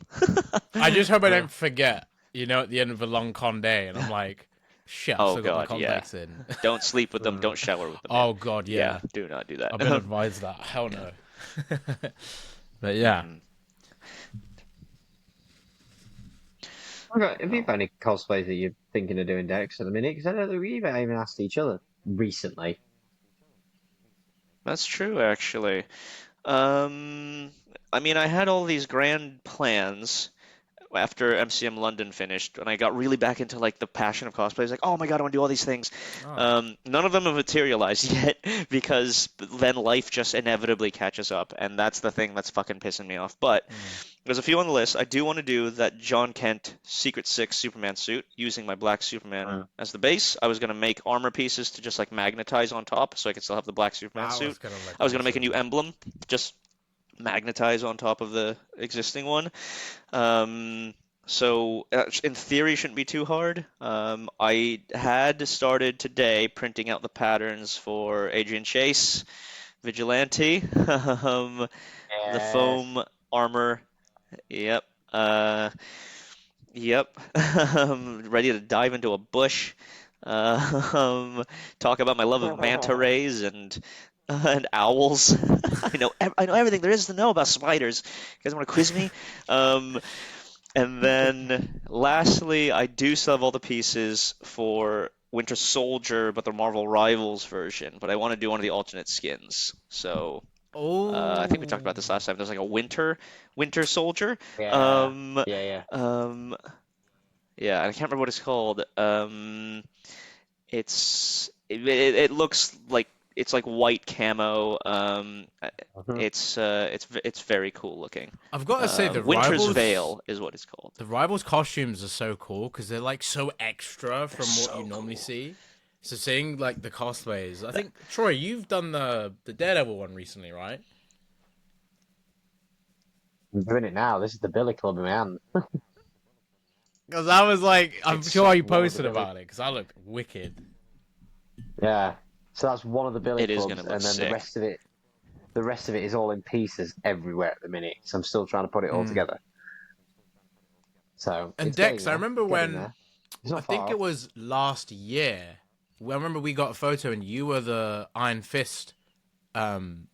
I just hope I Uh, don't forget. At the end of a long con day, and I'm like, shit, I've Oh still got my God, yeah. contacts in. Don't sleep with them. uh, Don't shower with them in. Oh god, Yeah, yeah. do not do that. I've been advised that. Hell Yeah. no. But yeah. Mhm. Okay, have you Oh, got any cosplays that you're thinking of doing, Dex, at the minute? Because I don't think we've even asked each other recently. that's true, actually. Um, I mean, I had all these grand plans after MCM London finished, and I got really back into like the passion of cosplay. I was like, oh my God, I want to do all these things. Oh. None of them have materialized yet because then life just inevitably catches up, and that's the thing that's fucking pissing me off. But Mm. there's a few on the list. I do want to do that John Kent Secret Six Superman suit using my black Superman Uh, as the base. I was gonna make armor pieces to just like magnetize on top, so I could still have the black Superman That suit. was gonna look I was gonna make a new awesome. emblem, just magnetize on top of the existing one. Um, so in theory, shouldn't be too hard. I had started today printing out the patterns for Adrian Chase, Vigilante, the yes. foam armor. Yep. Yep. Ready to dive into a bush. Um, talk about my love of manta rays and owls. I know everything there is to know about spiders. You guys want to quiz me? Um, and then lastly, I do still have all the pieces for Winter Soldier, but the Marvel Rivals version. But I want to do one of the alternate skins. So I think we talked about Oh. this last time. There's like a Winter Soldier. Yeah, Um, yeah, yeah. um, yeah, I can't remember what it's called. It looks like it's like white camo. Mhm. It's very cool looking. I've got to say Winter's Veil is what it's called. the rivals costumes are so cool because they're like so extra They're from what you so normally cool. see. So seeing like the cosplays, I That- think Troy, you've done the Daredevil one recently, right? I'm doing it now. This is the Billy Club, man. Because I was like, I'm It's sure so you One of the posted Billy. about it because I looked wicked. Yeah. So that's one of the Billy it is Clubs, gonna look and then the sick. rest of it, the rest of it is all in pieces everywhere at the minute. So I'm still trying to put it all Mm. together. So And it's Dex, getting I there. remember It's getting when there. It's I not think far it off. was last year. I remember we got a photo and you were the Iron Fist um,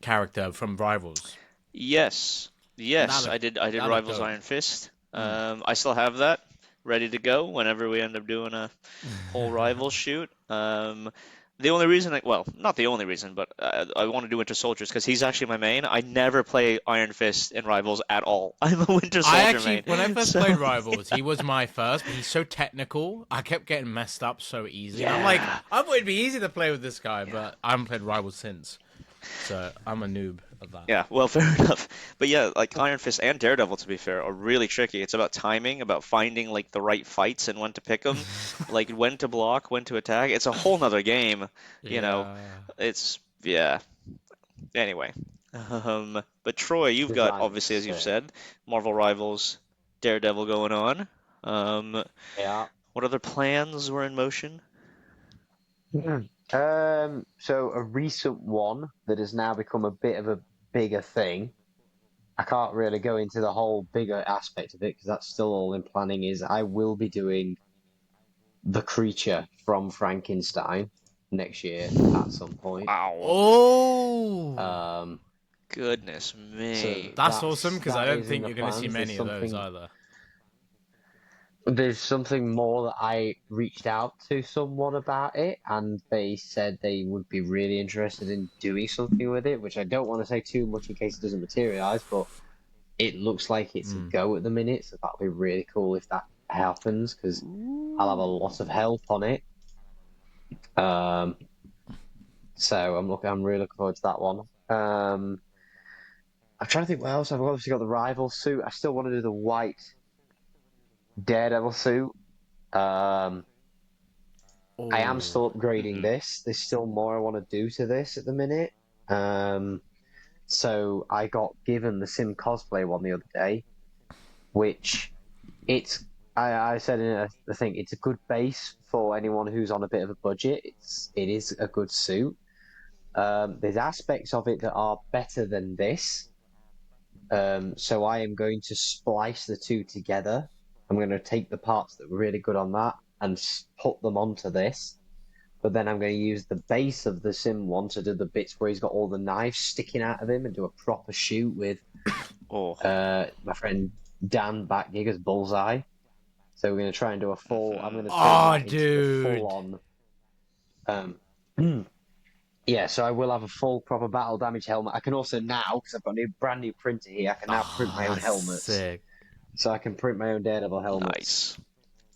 character from Rivals. Yes. Yes, That I did that looked Rivals dope. Iron Fist. Mm. I still have that ready to go whenever we end up doing a whole Rivals shoot. The only reason, well, not the only reason, but I want to do Winter Soldiers because he's actually my main. I never play Iron Fist in Rivals at all. I'm a Winter I Soldier actually, main. when I first So played Rivals, he was my first, but he's so technical. I kept getting messed up so easy, and I'm like, yeah, I thought it'd be easy to play with this guy, yeah. but I haven't played Rivals since, so I'm a noob of that. Yeah, well, fair enough. But yeah, like Iron Fist and Daredevil, to be fair, are really tricky. It's about timing, about finding like the right fights and when to pick them, like when to block, when to attack. It's a whole nother game, you know. Yeah. It's yeah. Anyway, but Troy, you've got Design looks obviously, as you've sick. said, Marvel Rivals, Daredevil going on. Yeah. What other plans were in motion? So a recent one that has now become a bit of a bigger thing. I can't really go into the whole bigger aspect of it because that's still all in planning. Is I will be doing the creature from Frankenstein next year at some point. Wow, Oh, Um, goodness so me. that's awesome because I that don't is in think the you're gonna see plans. many of those either. There's something more that I reached out to someone about it, and they said they would be really interested in doing something with it, which I don't want to say too much in case it doesn't materialize, but it looks like it's a Mm. go at the minute, so that'll be really cool if that happens, because I'll have a lot of help on it. Um, so I'm really looking forward to that one. I'm trying to think what else. I've obviously got the rival suit. I still want to do the white Daredevil suit. Um, I am Oh, still upgrading Hmm. this. There's still more I want to do to this at the minute. Um, so I got given the Sim cosplay one the other day, which it's I said in the thing it's a good base for anyone who's on a bit of a budget. It is a good suit. There's aspects of it that are better than this. So I am going to splice the two together. I'm going to take the parts that were really good on that and put them onto this. But then I'm going to use the base of the Sim one to do the bits where he's got all the knives sticking out of him and do a proper shoot with Oh. my friend Dan back Giga's Bullseye. So we're going to try and do a full. I'm going to turn oh, that into the full dude. on. Um, yeah, so I will have a full proper battle damage helmet. I can also now, because I've got a brand new printer here, I can now print Oh, my own that's helmets. sick. So I can print my own Daredevil helmets.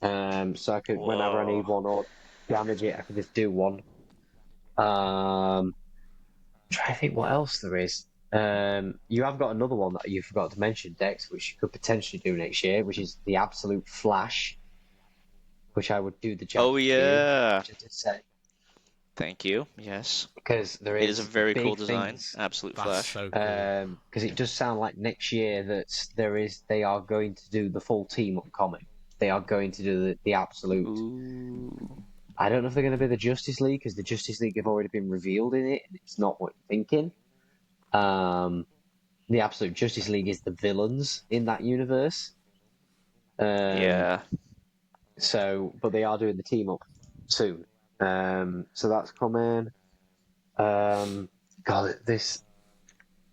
Nice. So I could, whenever I Whoa. need one or damage it, I can just do one. Try to think what else there is. You have got another one that you forgot to mention, Dex, which you could potentially do next year, which is the Absolute Flash, which I would do the Oh jacket with, yeah. which I did say, Thank you. Yes. because there It is a is very cool big design. things. Absolute That's Flash. so cool. Because it does sound like next year that they are going to do the full team up comic. They are going to do the absolute. Ooh. I don't know if they're going to be the Justice League because the Justice League have already been revealed in it, and it's not what you're thinking. The absolute Justice League is the villains in that universe. Um, Yeah. but they are doing the team up soon. So that's coming. Um, God, this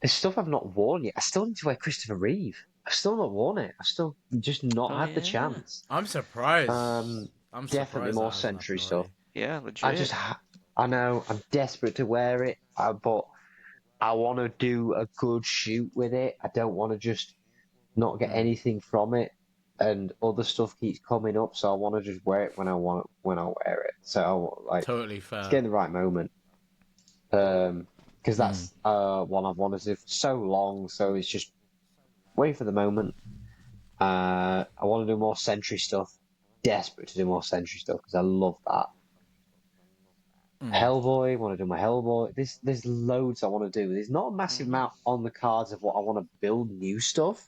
stuff I've not worn yet. I still need to wear Christopher Reeve. I've still not worn it. I've still just not Oh had the yeah. chance. I'm surprised. Um, I'm Definitely surprised more that hasn't Sentry happened stuff. already. Yeah. I Legit. just, I know I'm desperate to wear it, but I want to do a good shoot with it. I don't want to just not get Mm. anything from it, and other stuff keeps coming up. So I want to just wear it when I wear it. So like, Totally it's fair. getting the right moment. Because Mm. that's one I've wanted to do for so long. So it's just wait for the moment. I want to do more Sentry stuff. Desperate to do more Sentry stuff because I love that. Mm. Hellboy, want to do my Hellboy. There's loads I want to do. There's not a massive Hmm. amount on the cards of what I want to build new stuff.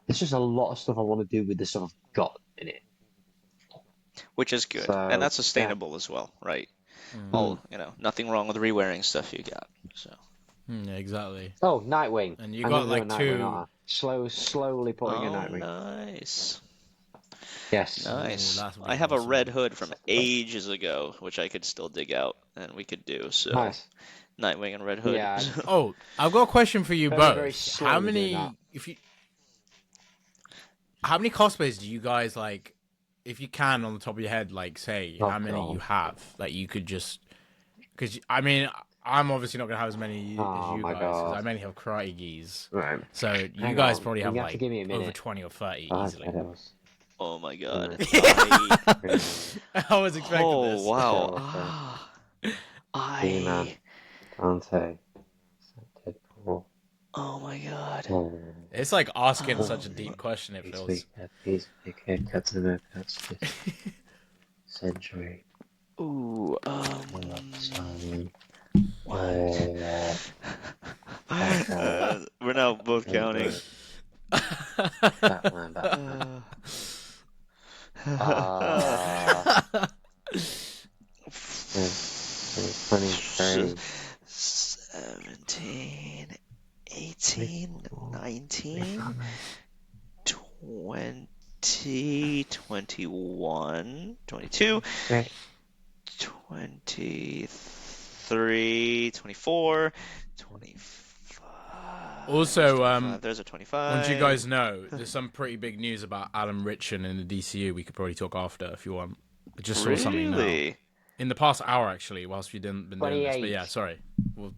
There's just a lot of stuff I want to do with the stuff I've got in it. Which is good, and So that's yeah. sustainable as well, right? Mm. Hmm. All nothing wrong with rewearing stuff you got. So. Yeah, exactly. Oh, Nightwing. And you I'm going got to do a like Nightwing, two. aren't I? Slowly putting a Oh, Nightwing. nice. Yes. Oh, Nice. that would I be have a awesome. red hood from ages ago, which I could still dig out and we could do. So Nice. Nightwing and Red Hood. Yeah, Oh, I've got a question for you very, very both. How slowly doing that. many, how many cosplays do you guys like? If you can, on the top of your head, like say Oh how many you God. have that you could just, because I mean, I'm obviously not gonna have as many as Oh you my guys because God. I mainly have karate gis. Right. So you Hang guys on. probably You have have to like give me a over minute. 20 or 30 Five easily. shadows. Oh my God. I was expecting Oh this. wow. Skeletor. I. He-Man. Dante. Deadpool. Oh my God. Oh. It's like asking such a Um. deep question. It He's feels. weak. He's big haircut to the Century. Ooh. Simon. What? Batman. We're now both counting. Batman. Yeah, 23. 17, 18, 19, 20, 21, 22, 23, 24, 25. Also, 25. There's a once you 25. guys know, there's some pretty big news about Alan Ritchson in the DCU. We could probably talk after if you want. I just saw something now. Really? In the past hour, actually, whilst we didn't been doing this. But 28. yeah, sorry. Well,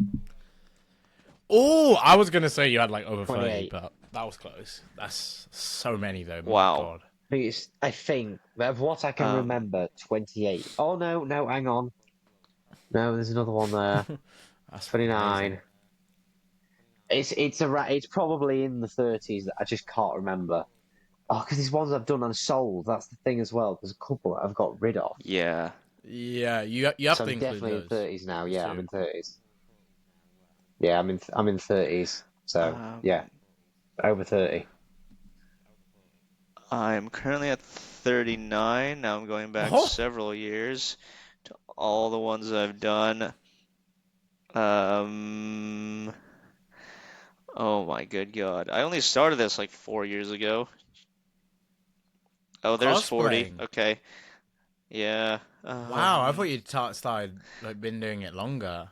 oh, I was gonna say you had like over 30, 28. but that was close. That's so many though. My Wow. God. I think, of what I can remember, 28. Oh, no, hang on. No, there's another one there. That's 29. amazing. It's probably in the 30s that I just can't remember. Oh, because these ones I've done unsold. That's the thing as well. There's a couple that I've got rid of. Yeah. Yeah, you have So to I'm include definitely in those. 30s now. Yeah, I'm too. in 30s. Yeah, I'm in 30s. So yeah, over 30. I'm currently at 39. Now I'm going back Oh, several years to all the ones I've done. Um, oh my good God. I only started this like 4 years ago. Oh, there's 40. cosplaying. Okay. Yeah. Wow, I thought you'd started like been doing it longer.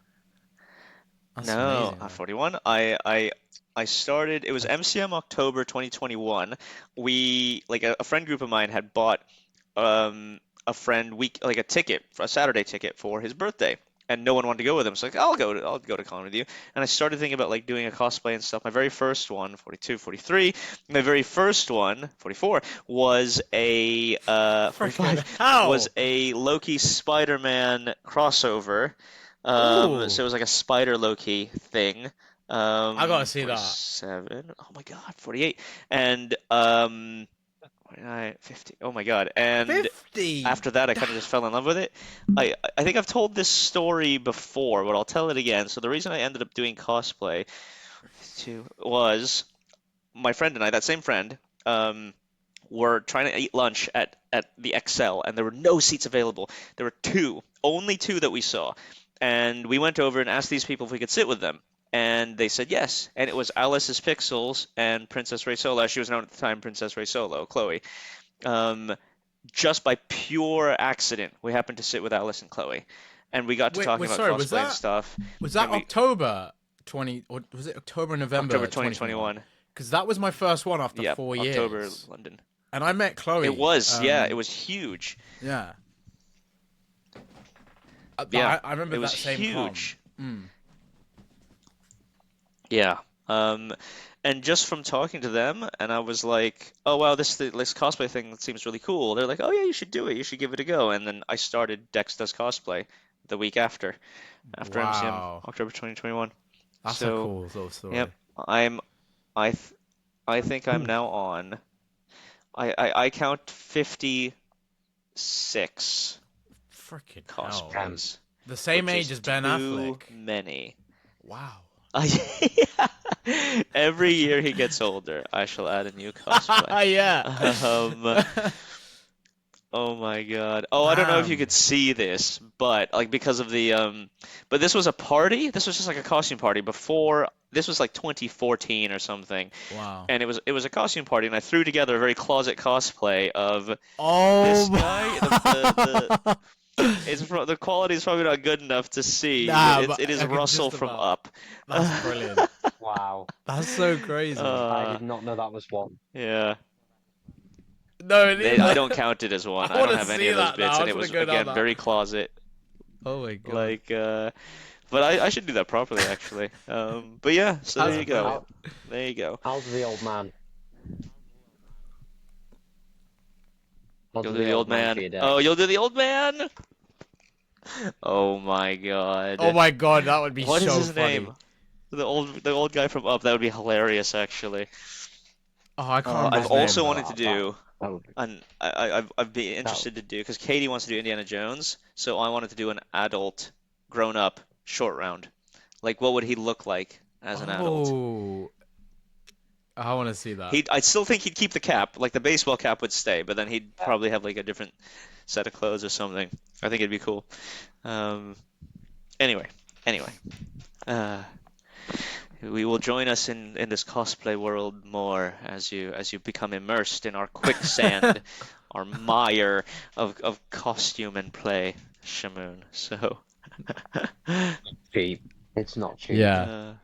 That's No, amazing, though. 41. I started, it was MCM October 2021. We, like a friend group of mine had bought a friend like a ticket, a Saturday ticket for his birthday. And no one wanted to go with him. So like, I'll go to con with you. And I started thinking about like doing a cosplay and stuff. My very first one, 42, 43. My very first one, 44, was a Freaking 45 was hell! a Loki Spider-Man crossover. So Ooh, it was like a spider Loki thing. I gotta see that. 47. Oh my God, 48. And 49, 50. Oh my God. And 50. after that, I kind of just fell in love with it. I think I've told this story before, but I'll tell it again. So the reason I ended up doing cosplay was my friend and I, that same friend, were trying to eat lunch at the XL, and there were no seats available. There were only two that we saw. And we went over and asked these people if we could sit with them. And they said yes. And it was Alice's Pixels and Princess Ray Solo. She was known at the time Princess Ray Solo, Chloe. Um, just by pure accident, we happened to sit with Alice and Chloe. And we got to talking about Sorry, cosplay and stuff. was that And we October 20, or was it October, November October 2021? 2021. Because that was my first one after Yeah, 4 October, years, London. and I met Chloe. It was, yeah, it was huge. Yeah. Yeah, I remember it was that same huge. con. Yeah. And just from talking to them, and I was like, oh wow, this cosplay thing seems really cool. They're like, oh yeah, you should do it. You should give it a go. And then I started Dex Does Cosplay the week after MCM, Wow, October 2021. that's a So, cool little story. yep, I th I think I'm now on. I count 56 Freaking hell! cosplays, The same which age is as Ben too Affleck. many. Wow. Every year he gets older, I shall add a new cosplay. Yeah. Um, oh my God. Oh, I don't know if you Damn. could see this, but like because of but this was a party. This was just like a costume party before. This was like 2014 or something, Wow. and it was a costume party, and I threw together a very closet cosplay of Oh this guy, the The quality is probably not good enough to see, but Nah, but it is I could Russell just from about. Up. That's brilliant. Wow. That's so crazy. I uh, did not know that was one. yeah. No, it is. I don't count it as one. I I want don't to have any see of those that now. bits, I and just it want to was go down again that. very closet. Oh my god, Like, but I should do that properly actually. But yeah, so there that's you go. brilliant. How, There you go. how's the old man? How You'll does do the the old old man for man. your day? Oh, you'll do the old man. Oh my Oh God. my god, that would be What is so his funny. name? The old guy from Up. That would be hilarious actually. Oh, I can't remember I've his also name. wanted to That, do, that, and I'd be that, interested to do because Katie wants to do Indiana Jones, so I wanted to do an adult, grown up short round. Like, what would he look like as an adult? Oh, I want to see that. I still think he'd keep the cap, like the baseball cap would stay, but then he'd probably have like a different set of clothes or something. I think it'd be cool. Um, anyway, anyway, uh, we will join us in this cosplay world more as you become immersed in our quicksand, our mire of costume and play, Shamoon. So, cheap. It's not cheap. Yeah, uh,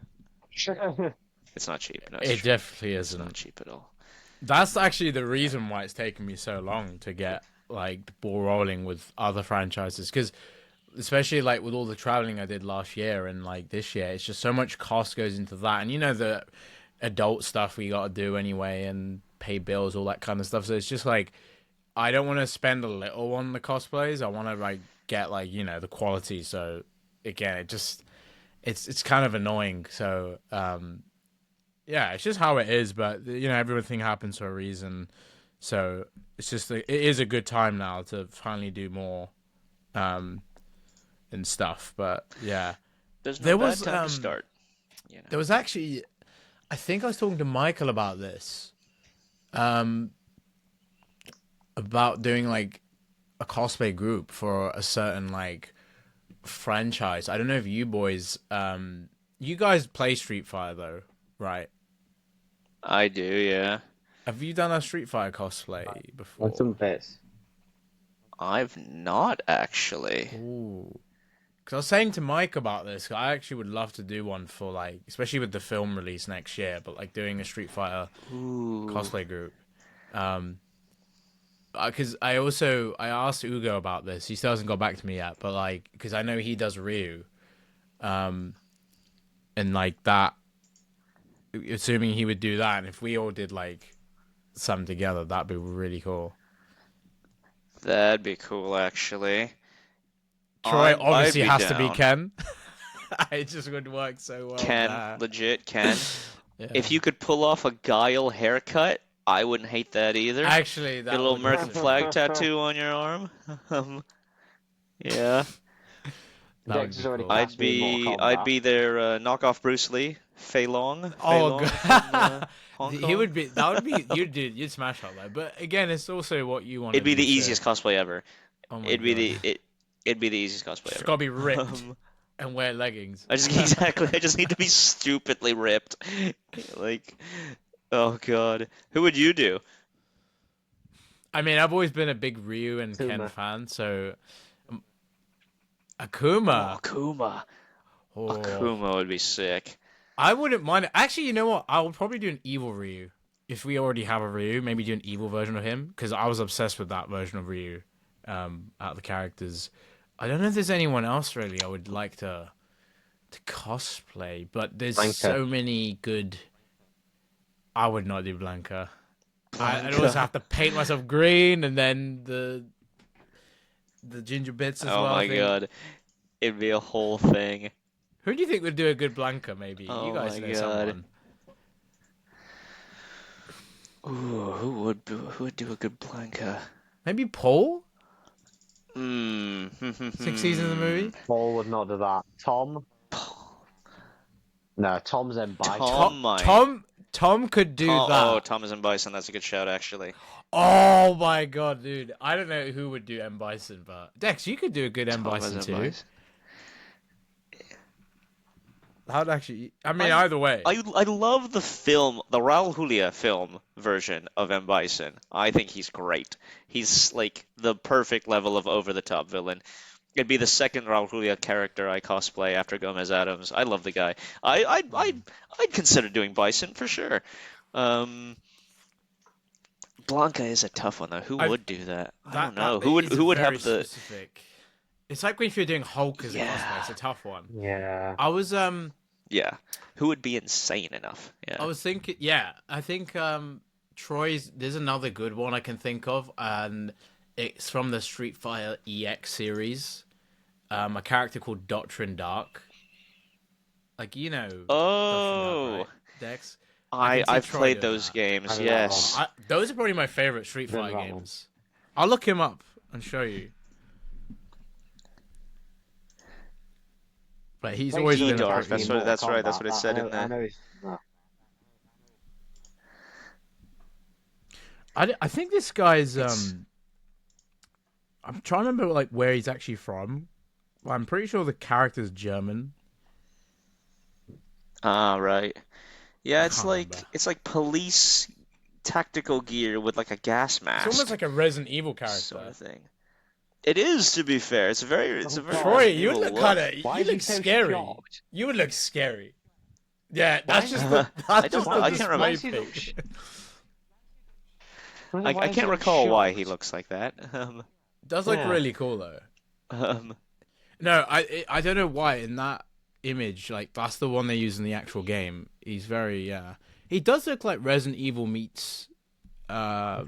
it's not cheap. No, it's it true. definitely It's not isn't. cheap at all. That's actually the reason why it's taken me so long to get like the ball rolling with other franchises because especially like with all the traveling I did last year and like this year, it's just so much cost goes into that, and you know the adult stuff we got to do anyway and pay bills, all that kind of stuff. So it's just like I don't want to spend a little on the cosplays. I want to like get like the quality. So again, it's kind of annoying. So yeah, it's just how it is. But everything happens for a reason. So it's just it is a good time now to finally do more. Um, and stuff. But yeah, There's no there bad was time to start, you know. there was actually I think I was talking to Michael about this, um, about doing like a cosplay group for a certain like franchise. I don't know if you boys, you guys play Street Fighter though, right? I do, yeah. Have you done a Street Fighter cosplay On before? some bits. I've not actually. Ooh. Because I was saying to Mike about this, I actually would love to do one for like, especially with the film release next year, but like doing a Street Fighter Ooh. cosplay group. Because I asked Ugo about this. He still hasn't got back to me yet, but like because I know he does Ryu, and like that, assuming he would do that, and if we all did like some together, that'd be really cool. That'd be cool, actually. Troy I'd obviously be has to be down. Ken. It just would work so well Ken, there. legit, Ken. Yeah. If you could pull off a Guile haircut, I wouldn't hate that either. Actually, Get a that little would American also flag tattoo on your arm. Yeah. that would Dex be has already cool. cast me in Mortal I'd Kombat. be their knockoff Bruce Lee, Fei Oh Long from god, Hong he Kong. would be. That would be. You'd smash out there. But again, it's also what you want to It'd be the do. So, easiest cosplay ever. oh my It'd be god, the it it'd be the easiest cosplay just ever. gotta be ripped Um, and wear leggings. I just exactly. I just need to be stupidly ripped. Like, oh God, who would you do? I mean, I've always been a big Ryu and Ken Tuma. fan, so Oh, Akuma. Akuma. Oh, Akuma would be sick. I wouldn't mind it. Actually, you know what? I would probably do an evil Ryu. If we already have a Ryu, maybe do an evil version of him because I was obsessed with that version of Ryu. Out of the characters, I don't know if there's anyone else really I would like to cosplay, but there's Blanca. so many good. I would not do Blanca. I'd also Blanca. have to paint myself green and then the ginger bits as Oh well. I my think. God, it'd be a whole thing. Who do you think would do a good Blanca? Maybe you Oh guys my know God. someone. Ooh, who would do a good Blanca? Maybe Paul. Hmm. 6 seasons of the movie. Paul would not do that. Tom? No, Tom's M. Bison. Tom might. Tom could do Oh, that. Thomas and Bison. That's a good shout, actually. Oh my god, dude! I don't know who would do M Bison, but Dex, you could do a good M Thomas Bison and too. Bison. That would actually. I mean, I either way. I love the film, the Raul Julia film version of M. Bison. I think he's great. He's like the perfect level of over the top villain. It'd be the second Raul Julia character I cosplay after Gomez Adams. I love the guy. I'd consider doing Bison for sure. Um, Blanca is a tough one though. Who I would do that? I don't that know. is Who would very have the specific. It's like when if you're doing Hulk as a cosplay, it's yeah a tough one. Yeah. I was yeah? Who would be insane enough? I Yeah. was thinking, yeah, I think Troy's. There's another good one I can think of, and it's from the Street Fighter EX series. A character called Doctrine Dark. Like Doctrine Dark, Oh, right? Dex. I can see I've Troy played doing those that. I games. know that one. Yes. Those are probably my favorite Street Been Fighter that one. games. I'll look him up and show you. But he's Makes always E been sense a Dark. actually pretty. in Mortal That's right. That's Kombat. what it said in I the. know he's that. I think this guy's It's I'm trying to remember like where he's actually from. I'm pretty sure the character's German. right. I Yeah, can't remember. it's like police tactical gear with like a gas It's almost mask like a Resident Evil sort character. of thing. It is, to be fair. It's Oh a very Troy, God. Resident you would Evil look kind look. of Why you is he look so scary. shocked? You would look scary. Yeah, Why that's is just he? the I that's don't just know. the I can't Why display does he look? pic. I Why does he can't look recall why he shocked? looks like that. Does look Yeah. really cool though. Um, No, I don't know why in that image, like that's the one they use in the actual game. He's very he does look like Resident Evil meets uh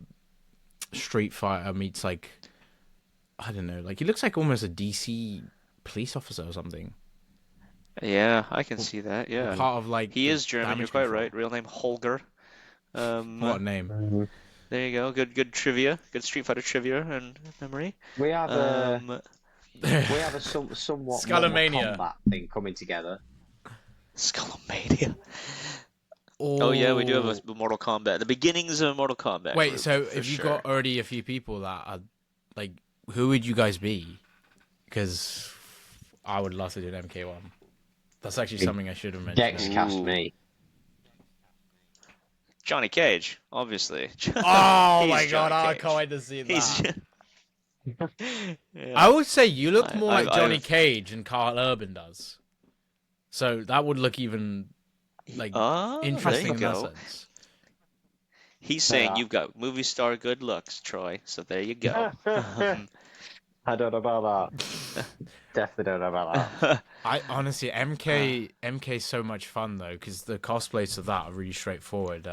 Street Fighter meets like I don't know, like he looks like almost a DC police officer or something. yeah, I can Or, see that. or Yeah, part of like he the is German. You're damage quite control. right. Real name Holger. What a name. Mhm. There you go. Good trivia. Good Street Fighter trivia and memory. We have a Um, somewhat Mortal Skullomania. Kombat thing coming together. Skullomania. Oh yeah, we do have Oh a Mortal Kombat. The beginnings of a Mortal Kombat wait, group so for if you sure. got already a few people that are like, who would you guys be? Because I would love to do an MK1. That's actually something I should have mentioned. Dex cast Ooh. me. Johnny Cage, obviously. Oh He's my god, Johnny I Cage. can't wait to see He's that. yeah. I would say you look I, more like I've, Johnny I've Cage and Carl Urban does. So that would look even like there interesting you in that go. sense. He's saying Yeah. you've got movie star good looks, Troy. So there you go. I don't know about that. Definitely don't know about that. I honestly MK is so much fun though because the cosplays of that are really straightforward.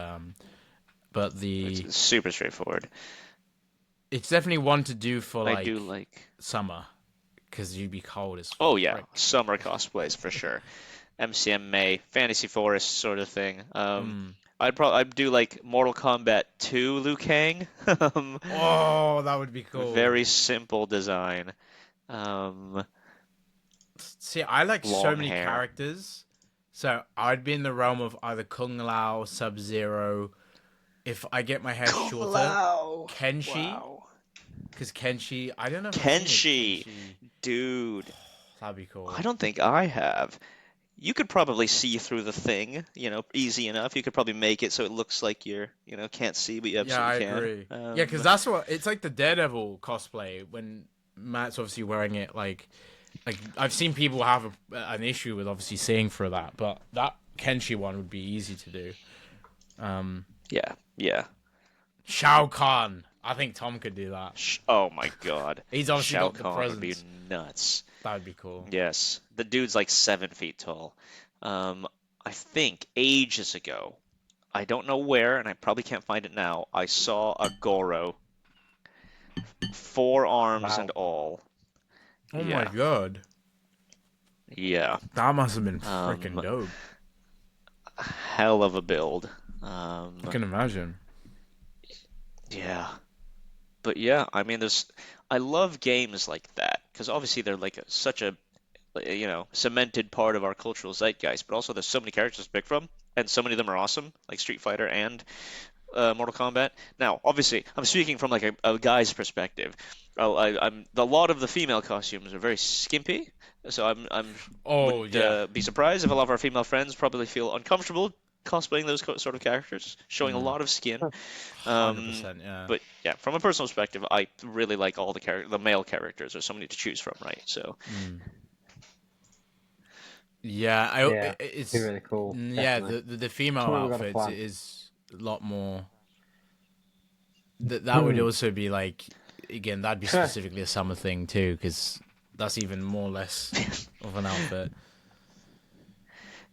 But It's super straightforward. it's definitely one to do for I like do like. summer because you'd be cold as Oh yeah, frick. summer cosplays for sure. MCM May, Fantasy Forest sort of thing. I'd do like Mortal Kombat 2 Liu Kang. Oh, that would be cool. Very simple design. Um, See, I like so long many hair. characters, so I'd be in the realm of either Kung Lao, Sub Zero. If I get my hair shorter, Wow. Kenshi, Wow. because Kenshi, I don't know if I've seen Kenshi, it. dude. That'd be cool. I don't think I have. You could probably see through the thing, easy enough. You could probably make it so it looks like can't see, but you Yeah, I absolutely can. agree. Yeah, because that's what it's like the Daredevil cosplay when Matt's obviously wearing it. Like I've seen people have an issue with obviously seeing through that, but that Kenshi one would be easy to do. Yeah. Shao Kahn. I think Tom could do that. Oh my God. He's obviously Shao got the Kahn would be presence. nuts. That would be cool. Yes, the dude's like 7 feet tall. I think ages ago, I don't know where, and I probably can't find it now. I saw a Goro, 4 arms Wow. and all. Oh Yeah. my god. Yeah, That must have been freaking Um, dope. hell of a build. I can imagine. Yeah, but yeah, I mean, I love games like that because obviously they're like such a cemented part of our cultural zeitgeist, but also there's so many characters to pick from, and so many of them are awesome, like Street Fighter and Mortal Kombat. Now, obviously, I'm speaking from like a guy's perspective. A lot of the female costumes are very skimpy, so I'm Oh wouldn't yeah. be surprised if a lot of our female friends probably feel uncomfortable cosplaying those sort of characters, showing a lot of skin. Um, 100%, yeah. but yeah, from a personal perspective, I really like all the male characters. There's so many to choose from, right? So Yeah, Yeah, be it's really cool. yeah, Definitely. the female Something we've got to outfits plan. is a lot more. That would also be like, again, that'd be specifically a summer thing too, because that's even more or less of an outfit.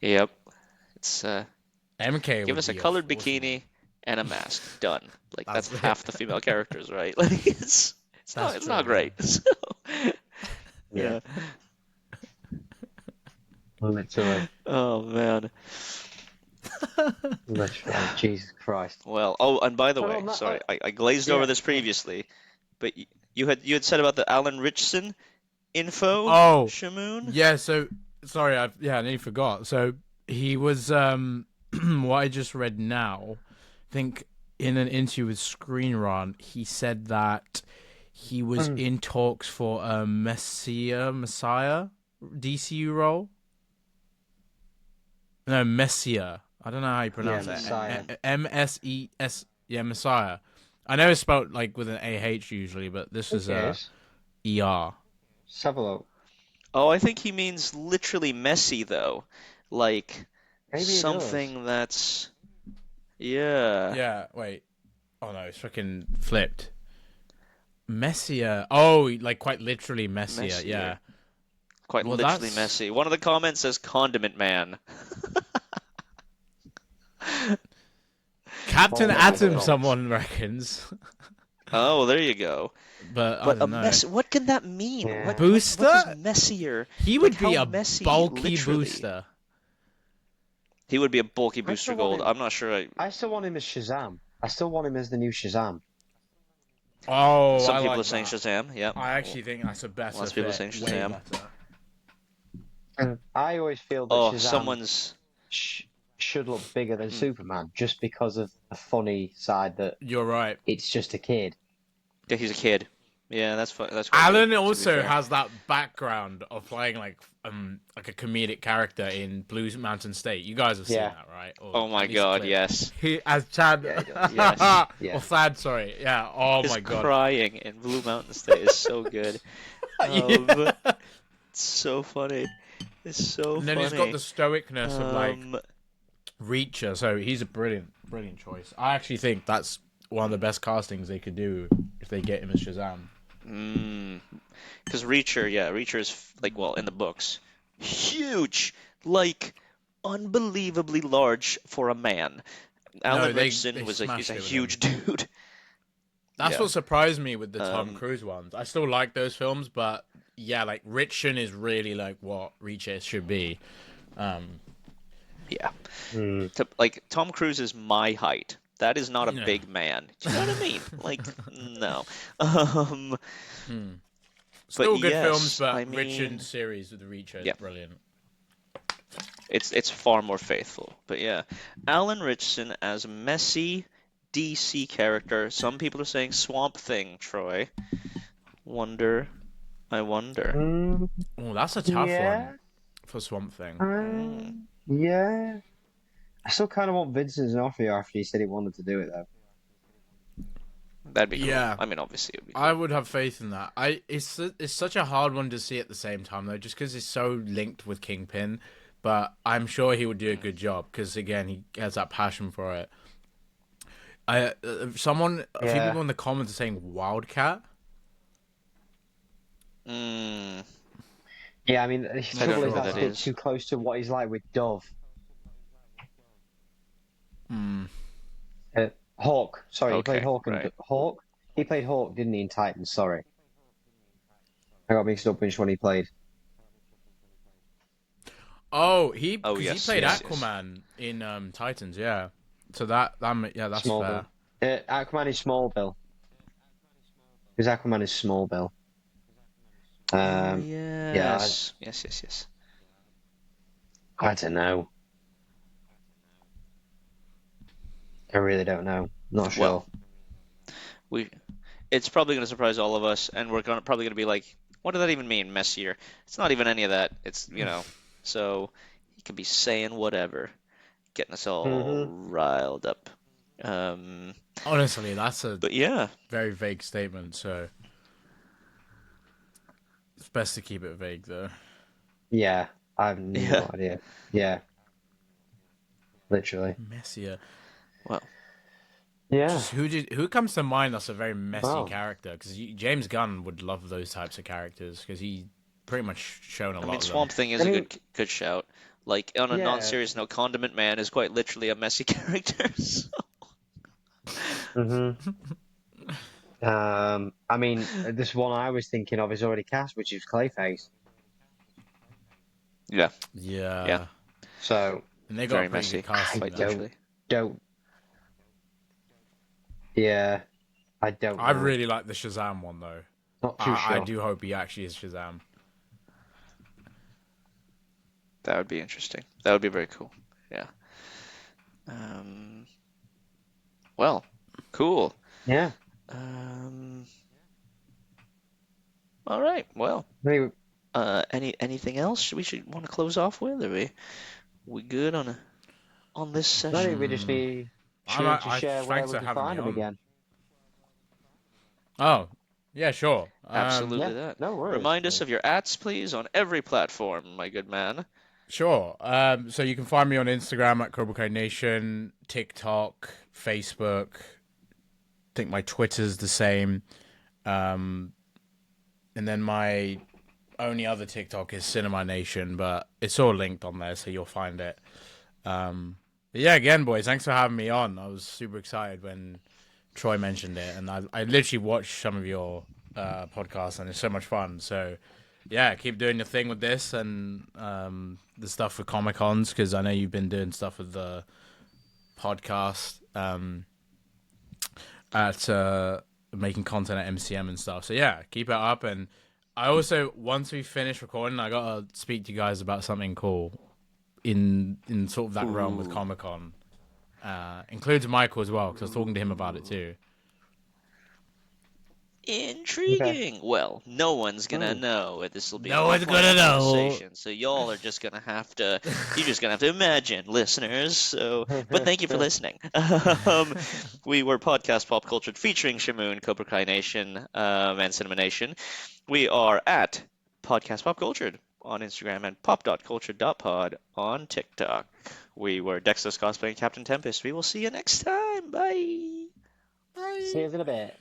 yep, it's MK give would us a be colored awesome. bikini and a mask. Done. Like that's That's half the female characters, right? Like that's it's true. not great. So, Yeah, yeah. literally, Oh man. literally. Jesus Christ. Well, oh, and by the And way, on that, sorry, I glazed over yeah, this go on. previously, but you had said about the Alan Richardson info, Oh, Shamoon? yeah. So sorry, I nearly forgot. So he was what I just read now. I think in an interview with Screen Run, he said that he was in talks for a Messiah DCU role. No, Messiah. I don't know how you Yeah, pronounce it. Messiah. Mses. Yeah, Messiah. I know it's spelled like with an AH usually, but this is Okay, a ER. let's have a look. Oh, I think he means literally messy though, like Maybe he does. something that's yeah, Yeah, wait. Oh no, it's freaking flipped. Messier. Oh, like quite literally messier. Yeah. messier, quite Well, literally that's messy. One of the comments says condiment man. Captain Hold on, Atom. hold on. Someone reckons, Oh, there you go. but I But a don't know. mess. What can that mean? Yeah. What does Booster. messier? He Like would how be a messy? bulky Literally, booster. he would be a bulky I booster still want gold. him. I'm not sure. I still want him as Shazam. I still want him as the new Shazam. Oh, Some I people are like saying that. Shazam. Yep. I actually think that's a better Lots of people are fit. saying Way Shazam. better. I always feel that Oh, Shazam someone's. should look bigger than Hmm. Superman, just because of the funny side that You're right. it's just a kid. Yeah, he's a kid. Yeah, that's that's quite good. Alan To be also fair. has that background of playing like a comedic character in Blue Mountain State. You guys have seen Yeah. that, right? Or Oh my at least a God, clip. yes. He as Chad. Yeah, he does. Yes. Yeah. Or Thad, sorry. Yeah. Oh His my god. crying in Blue Mountain State is so good. Yeah. It's so funny. It's so And then he's got funny. the stoicness of like Um, Reacher, so he's a brilliant choice. I actually think that's one of the best castings they could do if they get him as Shazam. because Reacher, yeah, Reacher is like, well, in the books, huge, like unbelievably large for a man. No, Alan they Richardson was he's smashed a it with huge him. dude. That's Yeah. what surprised me with the Tom Um, Cruise ones. I still like those films, but yeah, like Richardson is really like what Reacher should be. yeah. Hmm. Like Tom Cruise is my height. That is not a Yeah. big man. Do you know what I mean? Like, no. Um, but Still good films, yes, but I Richard's mean, series with Reacher is yeah, brilliant. it's far more faithful. But yeah, Alan Richardson as messy DC character. Some people are saying Swamp Thing, Troy. Wonder, I wonder. Mm, Oh, that's a tough yeah. one for Swamp Thing. Yeah. I still kind of want Vincent D'Onofrio after he said he wanted to do it, though. That'd be cool. Yeah. I mean, obviously it would be I cool. would have faith in that. It's such a hard one to see at the same time though, just because it's so linked with Kingpin. But I'm sure he would do a good job because again, he has that passion for it. A few Yeah. people in the comments are saying Wildcat. Mm, Yeah, I mean, the I don't trouble know is who that's that a bit is. too close to what he's like with Dove. Hmm. Hawk. Sorry, he played Okay, Hawk and right. Hawk. He played Hawk, didn't he, in Titans? Sorry, I got mixed up which one he played. Oh, Oh because he yes, played yes, yes. Aquaman in Titans, yeah. So yeah, that's Smallville. fair. Aquaman is Smallville. Because Aquaman is Smallville. Oh Yeah, yes, yes, yes, yes. I don't know. I really don't know. Not Well, sure. we it's probably going to surprise all of us, and we're probably going to be like, what did that even mean, messier? It's not even any of that. So he could be saying whatever, getting us all Hmm. riled up. Um, Honestly, that's a but yeah, very vague statement, so it's best to keep it vague, though. Yeah, I have yeah. no idea. Yeah, literally. Messier. Well, Yeah. Just who comes to mind that's a very messy Well, character? Because James Gunn would love those types of characters because he pretty much shown a I mean, lot of them. Swamp Thing I is a mean, good shout. Like on a yeah. non-serious note, Condiment Man is quite literally a messy character. So. Hmm. I mean, this one I was thinking of is already cast, which is Clayface. Yeah, yeah, Yeah, So and they got very pretty good messy, I casting quite though. literally. yeah, I don't I know. really like the Shazam one though. Not too I sure. do hope he actually is Shazam. That would be interesting. That would be very cool. Yeah. Um, well, cool. Yeah. Um, all right. Well, Maybe, anything else we should want to close off with? Are we good on this I think session? we just Mm, need Shamoon to share where thanks we for can having me find him on. again. Oh, yeah, sure. Yeah, Absolutely that. no worries. Remind us of your @, please, on every platform, my good man. Sure. So you can find me on Instagram at Cobra Kai Nation, TikTok, Facebook. I think my Twitter's the same. Um, and then my only other TikTok is Cinema Nation, but it's all linked on there, so you'll find it. But yeah, again, boys, thanks for having me on. I was super excited when Troy mentioned it, and I literally watched some of your podcasts, and it's so much fun. So yeah, keep doing your thing with this and the stuff with Comic Cons, because I know you've been doing stuff with the podcast at making content at MCM and stuff. So yeah, keep it up. And I also, once we finish recording, I gotta speak to you guys about something cool in sort of that realm with Ooh. Comic Con. Includes Michael as well, because I was talking to him about it Ooh. too. Okay. Intriguing. Well, no one's gonna Hmm. know. This will be an No one's informal gonna know. conversation, so y'all are just gonna have to. You're just gonna have to imagine, listeners. So, but thank you for listening. We were podcast pop cultured featuring Shamoon, Cobra Kai Nation, and Cinema Nation. We are at podcast pop cultured on Instagram and pop.culture.pod on TikTok. We were Dexter's cosplaying Captain Tempest. We will see you next time. Bye. See Bye. you in a bit.